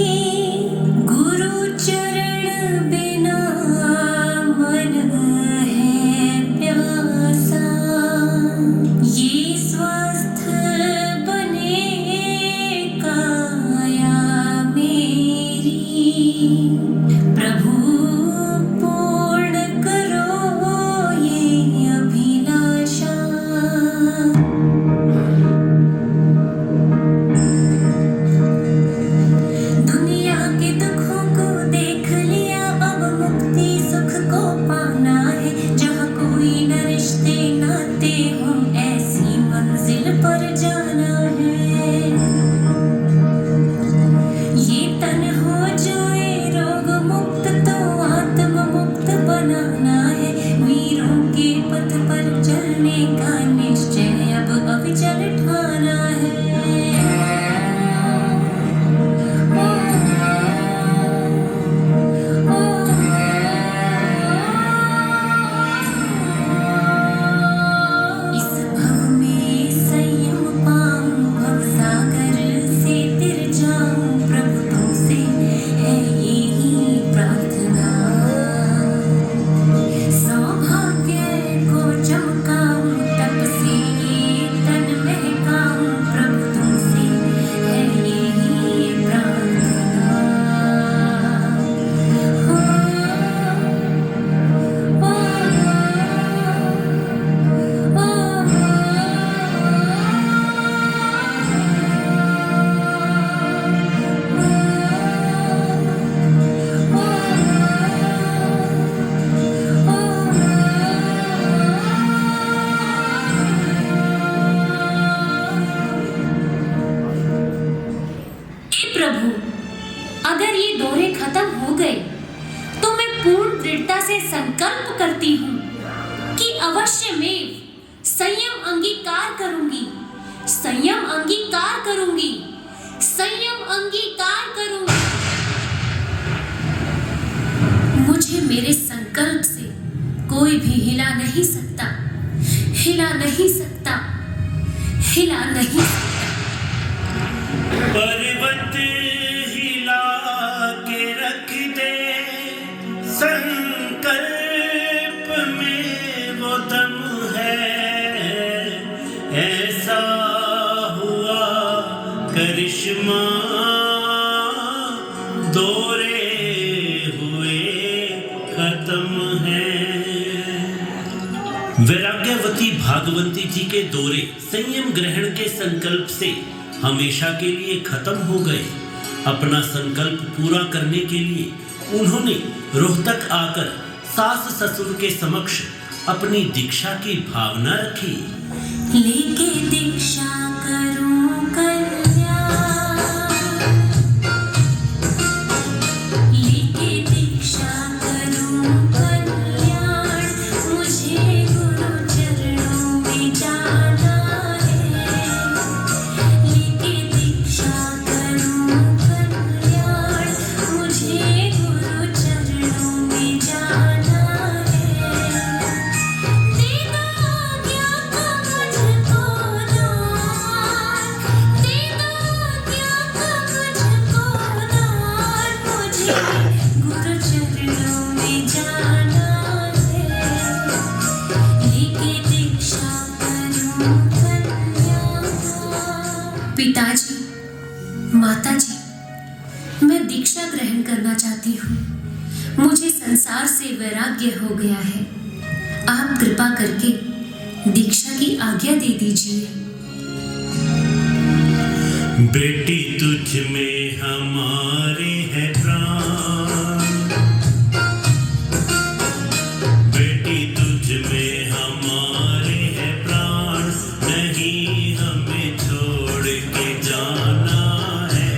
गुरु चरण बिना मन है प्यासा, ये स्वस्थ बने काया मेरी, प्रभु पूर्ण करो ये अभिलाषा। दुनिया के दुखों को देख लिया, अब मुक्ति सुख को पाना है, जहाँ कोई न रिश्ते नाते हो, ऐसी मंजिल पर जाना है। ये तन हो जाए रोग मुक्त तो आत्म मुक्त बनाना है, वीरों के पथ पर चलने का निश्चय अब अविचल ठाना है। इस भव में संयम पाऊं, भव सागर से तिर जाऊं, प्रभु तुमसे है यही प्रार्थना। सौभाग्य को चमकाऊं, तप से ये तन महकाऊं, प्रभु तुमसे है यही प्रार्थना। हे प्रभु, अगर ये दौरे खत्म हो गए तो मैं पूर्ण दृढ़ता से संकल्प करती हूँ कि अवश्य में संयम अंगीकार करूंगी, संयम अंगीकार करूंगी, संयम अंगीकार करूंगी। मुझे मेरे संकल्प से कोई भी हिला नहीं सकता, हिला नहीं सकता, हिला नहीं सकता। पर्वत हिला के रख दे, संकल्प में वो दम है, ऐसा हुआ करिश्मा, दौरे हुए खत्म है। वैराग्यवती भागवती जी के दौरे संयम ग्रहण के संकल्प से हमेशा के लिए खत्म हो गए। अपना संकल्प पूरा करने के लिए उन्होंने रोहतक आकर सास ससुर के समक्ष अपनी दीक्षा की भावना रखी। लेके दीक्षा करूं कल्याण, लेके दीक्षा करूं कल्याण, मुझे गुरु चरणों में जाना है। लेके दीक्षा करूं कल्याण, मुझे गुरु चरणों में जाना है। देना आज्ञा का मुझको दान, माताजी, मैं दीक्षा ग्रहण करना चाहती हूँ। मुझे संसार से वैराग्य हो गया है। आप कृपा करके दीक्षा की आज्ञा दे दीजिए। बेटी तुझ में हमारे है प्राण, बेटी तुझ में हमारे है प्राण, नहीं हमें छोड़ के जाना है।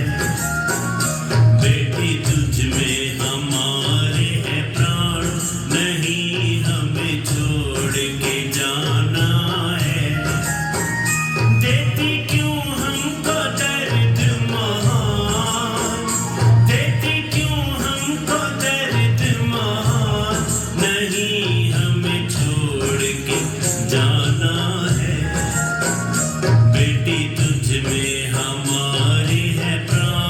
बेटी तुझ में हमारे है प्राण, नहीं हमें छोड़ के जाना है। देती क्यों हमको दर्द महान, देती क्यों हमको दर्द महान, नहीं हमें छोड़ के जाना है। बेटी तुझ में हमारे है प्राण।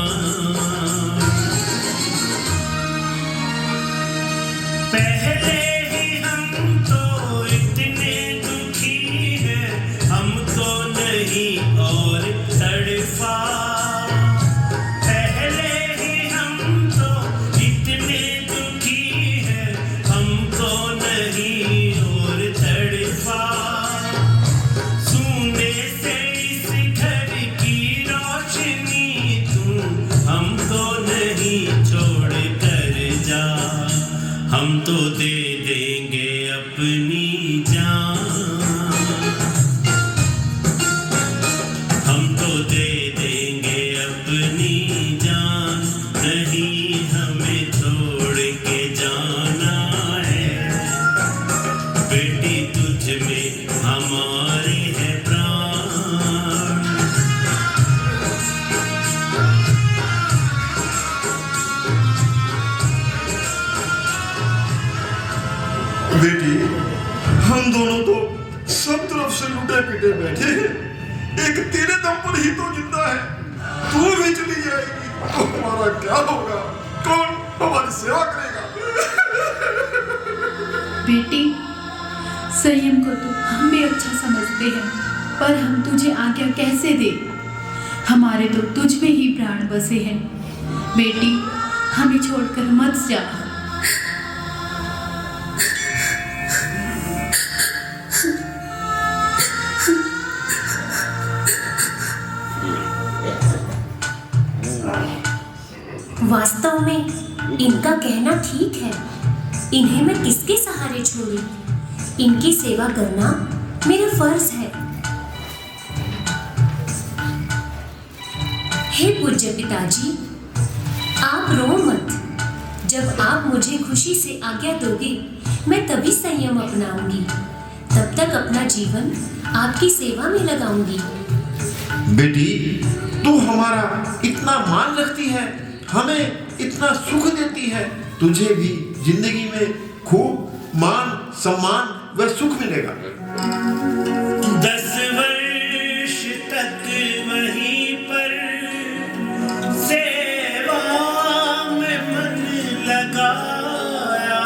पहले ही हम तो इतने दुखी हैं, हमको नहीं और तड़पा। पहले ही हम तो इतने दुखी हैं, हमको नहीं और तड़पा। सूने से इस घर की रोशनी तू हमको नहीं छोड़ कर जा, हम तो दे देंगे अपनी जान, हम तो दे देंगे अपनी जान, नहीं हमें छोड़ के जाना है। बेटी तुझ में हमारे है प्राण। बेटी, हम दोनों तो सब तरफ से लुटे पीटे बैठे हैं। एक तेरे दम पर ही तो जिंदा है। तू भी चली जाएगी तो हमारा क्या होगा? कौन हमारी सेवा करेगा? बेटी, संयम को तो हम भी अच्छा समझते हैं, पर हम तुझे आज्ञा कैसे दे? हमारे तो तुझ में ही प्राण बसे हैं। बेटी, हमें छोड़कर मत जा। वास्तव में इनका कहना ठीक है। इन्हें मैं किसके सहारे छोड़ूं? इनकी सेवा करना मेरा फर्ज है। हे पूज्य पिताजी, आप रो मत। जब आप मुझे खुशी से आज्ञा दोगे, मैं तभी संयम अपनाऊंगी। तब तक अपना जीवन आपकी सेवा में लगाऊंगी। बेटी, तू हमारा इतना मान रखती है, हमें इतना सुख देती है, तुझे भी जिंदगी में खूब मान सम्मान व सुख मिलेगा। 10 वर्ष तक वहीं पर सेवा में मन लगाया,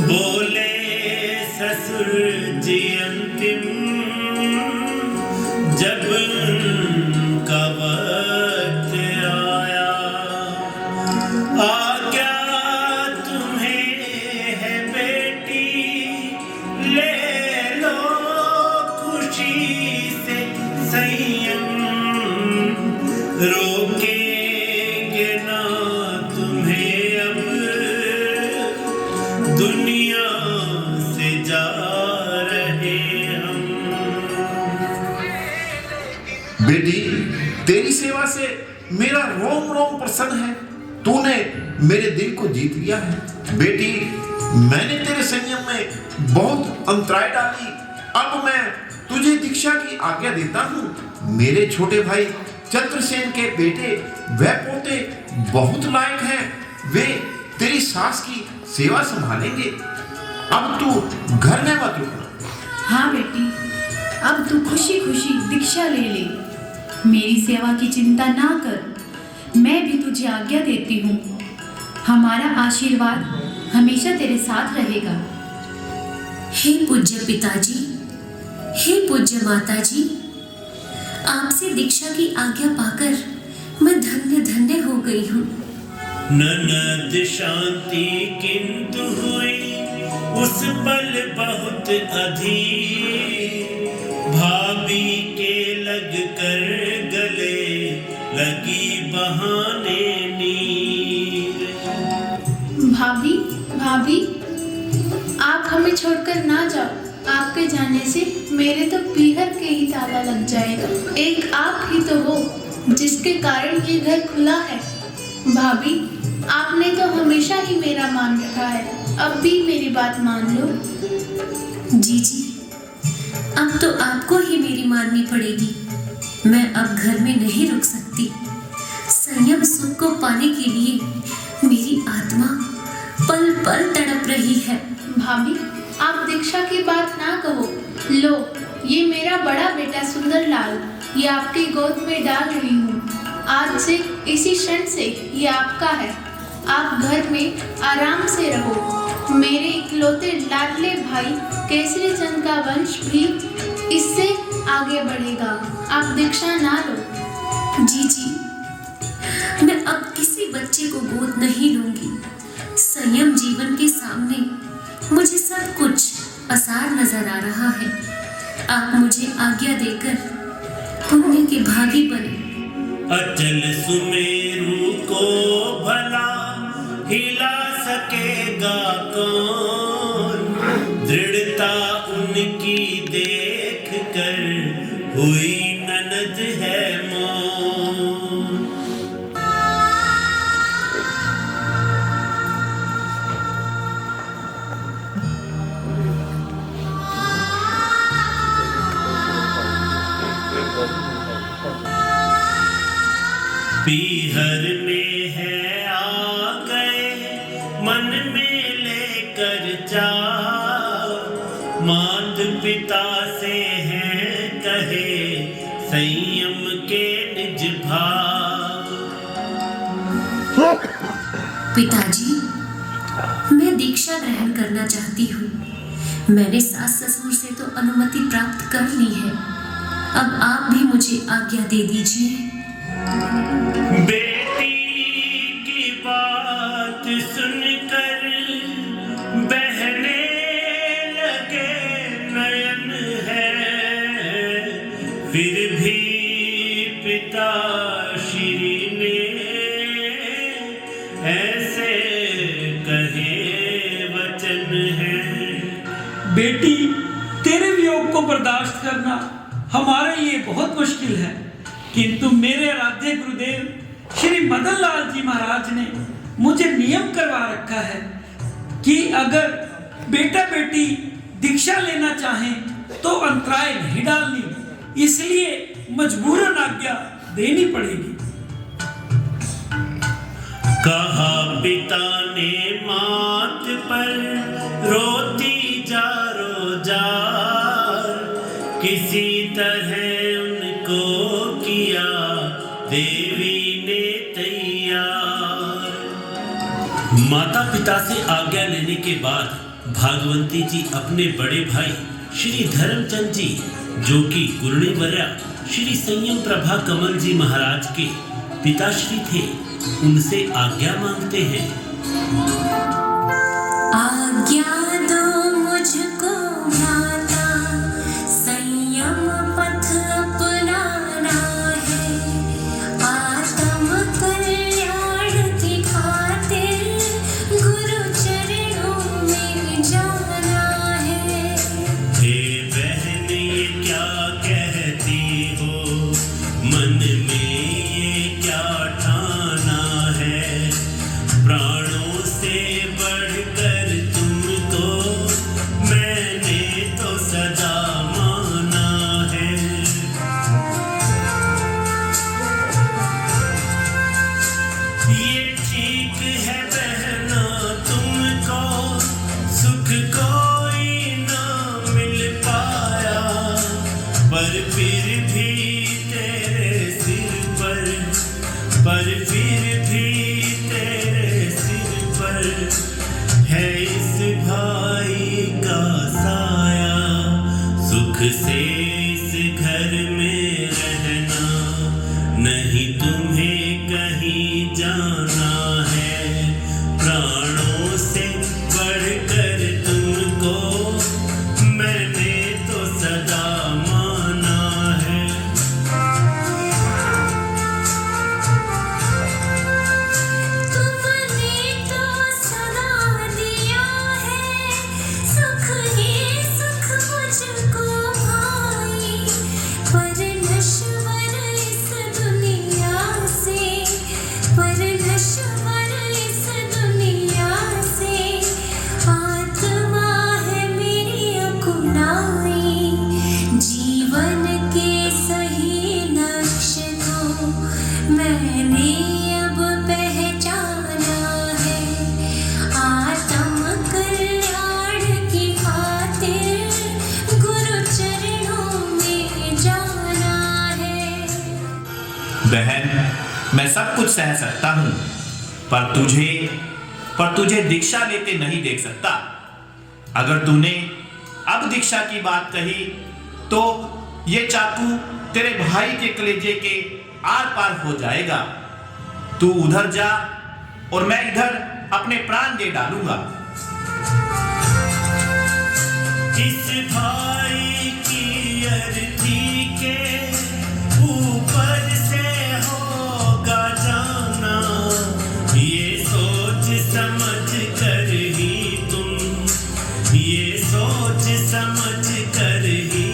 बोले ससुर जी अंतिम जब उनका वक्त आया। आज्ञा तुम्हें है बेटी, ले लो खुशी से संयम, रोकेंगे ना तुम्हें अब दुनिया से जा रहे हम। बेटी, तेरी सेवा से मेरा रोम रोम प्रसन्न है। तूने मेरे दिल को जीत लिया है। बेटी, मैंने तेरे संयम में बहुत अंतराय डाली। अब मैं तुझे दीक्षा की आज्ञा देता हूँ। मेरे छोटे भाई चंद्रसेन के बेटे व पोते बहुत लायक हैं। वे तेरी सास की सेवा संभालेंगे। अब तू घर में मत रुकना। हाँ बेटी, अब तू खुशी खुशी दीक्षा ले ले। मेरी सेवा की चिंता ना कर, मैं भी तुझे आज्ञा देती हूँ। हमारा आशीर्वाद हमेशा तेरे साथ रहेगा। हे पूज्य पिताजी, हे पूज्य माताजी, आप आपसे दीक्षा की आज्ञा पाकर मैं धन्य धन्य हो गई हूँ। ननद शांति किंतु हुई उस पल बहुत अधीर, भाभी के लग कर गले लगी बहाने नीर। भाभी भाभी, आप हमें छोड़कर ना जाओ। आपके जाने से मेरे तो पीहर के ही ताला लग जाएगा। एक आप ही तो हो जिसके कारण ये घर खुला है। भाभी, आपने तो हमेशा ही मेरा मान रखा है, अब भी मेरी बात मान लो। जी जी, अब तो आपको ही मेरी माननी पड़ेगी। मैं अब घर में नहीं रुक सकती। संयम सुख को पाने के लिए मेरी आत्मा पल पल तड़प रही है। भाभी, आप दीक्षा की बात ना कहो। लो, ये मेरा बड़ा बेटा सुंदरलाल, ये आपकी गोद में डाल रही हूँ। आज से इसी क्षण से ये आपका है। आप घर में आराम से रहो। मेरे इकलौते लाडले भाई केसरी चंद का वंश भी इससे आगे बढ़ेगा। आप दीक्षा ना लो। जी जी, मैं अब किसी बच्चे को गोद नहीं लूंगी। संयम जीवन के सामने मुझे सब कुछ आसार नजर आ रहा है। आप मुझे आज्ञा देकर पुण्य के भागी बने। अचल सुमेरु को भला हिला सकेगा कौन, दृढ़ता उनकी देख कर हुई ननद है मौन। पीहर में है आ गए मन में लेकर चाव, मात पिता से हैं कहे संयम के निज भाव। पिताजी, मैं दीक्षा ग्रहण करना चाहती हूँ। मैंने सास ससुर से तो अनुमति प्राप्त कर ली है। अब आप भी मुझे आज्ञा दे दीजिए। बेटी की बात सुनकर बहने लगे नयन है, फिर भी पिता श्री ने ऐसे कहे वचन है। बेटी, तेरे वियोग को बर्दाश्त करना हमारे लिए बहुत मुश्किल है, किंतु मेरे आराध्य गुरुदेव श्री मदन लाल जी महाराज ने मुझे नियम करवा रखा है कि अगर बेटा बेटी दीक्षा लेना चाहें तो अंतराय नहीं डालनी, इसलिए मजबूरन आज्ञा देनी पड़ेगी। कहा पिता ने मात पर रोती जारो जार, किसी तरह उनको किया देवी ने तैयार। माता पिता से आज्ञा लेने के बाद भागवंती जी अपने बड़े भाई श्री धर्मचंद जी, जो कि गुरुवर्या श्री संयम प्रभा कमल जी महाराज के पिताश्री थे, उनसे आज्ञा मांगते हैं। आज्ञा दो मुझको माता, संयम पथ अपनाना है। आत्म कल्याण की खातिर गुरु चरणों में जाना है। हे बहन, ये क्या कहती हो, मन में ये क्या ठाना है, प्राणों से बढ़कर तुमको मैंने तो सदा माना है। ये ठीक है बहना, तुमको सुख कोई ना मिल पाया, पर फिर भी तेरे नहीं तुम्हें कहीं जाना है, प्राणों से बढ़कर तुमको मैंने तो सदा माना है। तुमने तो सदा दिया है, सुख ही सुख मुझको भाई, पर नश्वर इस दुनिया से, पर नश्वर इस दुनिया से, आत्मा है मेरी अकुनाई, जीवन के सही लक्ष्य को मैंने अब पहचाना है, आत्म कल्याण की खातिर गुरु चरणों में जाना है। बहन, मैं सब कुछ सह सकता हूँ, पर तुझे दीक्षा लेते नहीं देख सकता। अगर तूने अब दीक्षा की बात कही तो ये चाकू तेरे भाई के कलेजे के आर पार हो जाएगा। तू उधर जा और मैं इधर अपने प्राण दे डालूंगा। इस भाई की अर्थी के ऊपर से होगा जाना, ये सोच समझ कर ही तुम, ये सोच समझ कर ही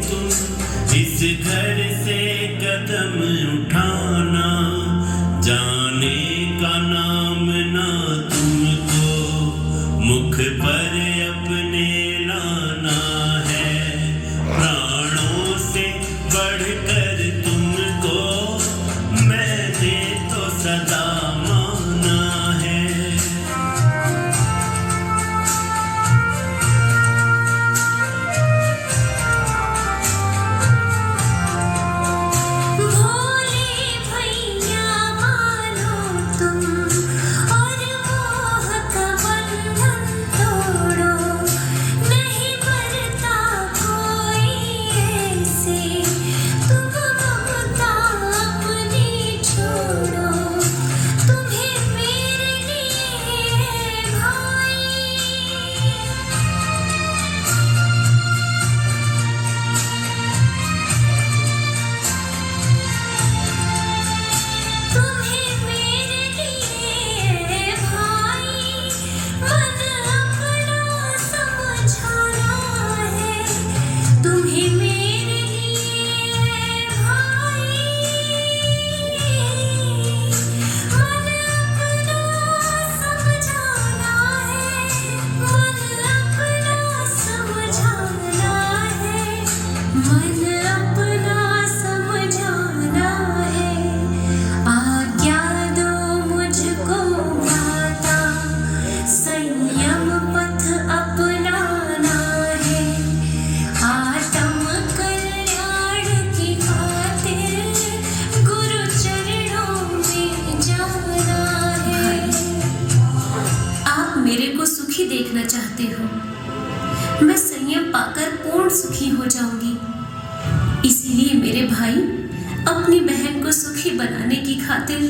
तुम इस घर से कदम उठाना, जाने का नाम ना तुमको मुख पर अपने लाना है, प्राणों से बढ़कर तुमको मैंने तो सदा माना है। भोले भैया मानो तुम और मोह का बंधन तोड़ो, नहीं मरता कोई ऐसे, तुम ममता अपनी छोड़ो, तुम्हें मेरे लिए भाई, तुम्हें मेरे लिए भाई, मन अपना समझाना है, तुम्हें मेरे लिए भाई, मन अपना समझाना है, मन अपना समझाना है, मन अपना समझाना है, आज्ञा दो मुझको माता, संयम पथ अपनाना है, आत्म कल्याण की खातिर गुरु चरणों में जाना है। आप मेरे को सुखी देखना चाहते हो, मैं संयम पाकर पूर्ण सुखी हो जाऊंगी, इसीलिए मेरे भाई अपनी बहन को सुखी बनाने की खातिर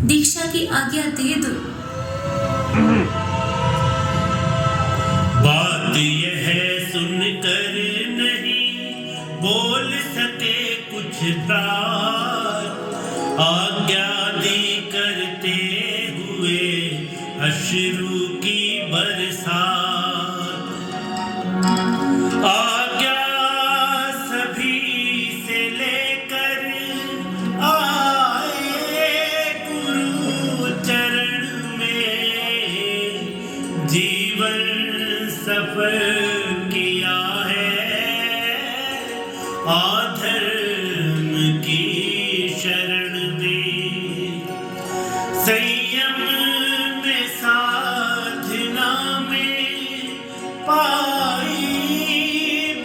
दीक्षा की आज्ञा दे दो। बात यह सुनकर नहीं बोल सके कुछ बात, आज्ञा दी करते हुए अश्रु की बरसात, आज्ञा सभी से लेकर आए गुरु चरण में, जीवन सफल किया है आधर्म की शरण में, संयम में साधना में पाई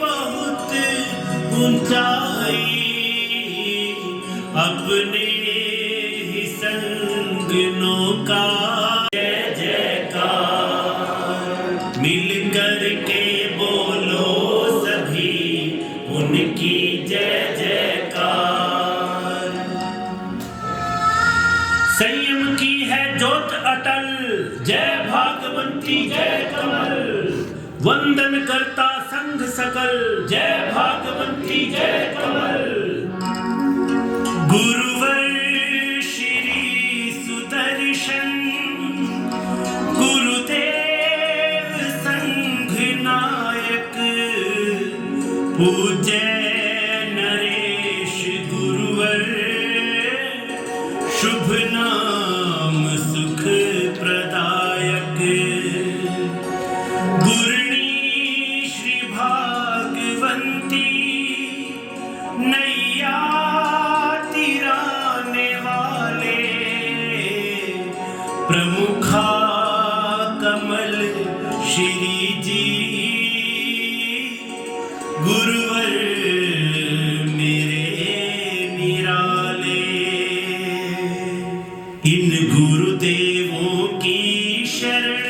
बहुत ऊंचाई, अपने ही संग नौका जय जयकार, मिल कर के बोलो सभी उनकी जय जयकार। अटल, जय भागवंती जय कमल, वंदन करता संघ सकल, जय भागवंती जय कमल। गुरुवर श्री सुदर्शन, गुरुदेव संघ नायक, पूज्य नरेश गुरुवर, शुभ नाम सुख प्रदायक। गुरनी श्री भागवंती, नैया तिराने वाले, प्रमुखा कमल श्री जी, गुरुवर मेरे निराले। इन गुरुदेवों की शरण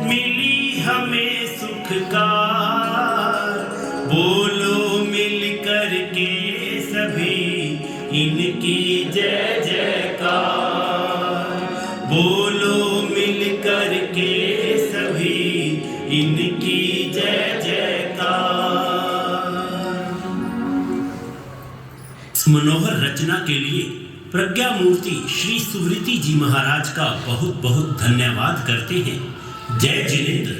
मिली हमें सुख का, बोलो मिल कर के सभी इनकी जय जयकार, बोलो मिल कर के सभी इनकी जय जयकार। इस मनोहर रचना के लिए प्रज्ञा मूर्ति श्री सुवृति जी महाराज का बहुत बहुत धन्यवाद करते हैं। जय जिनेंद्र।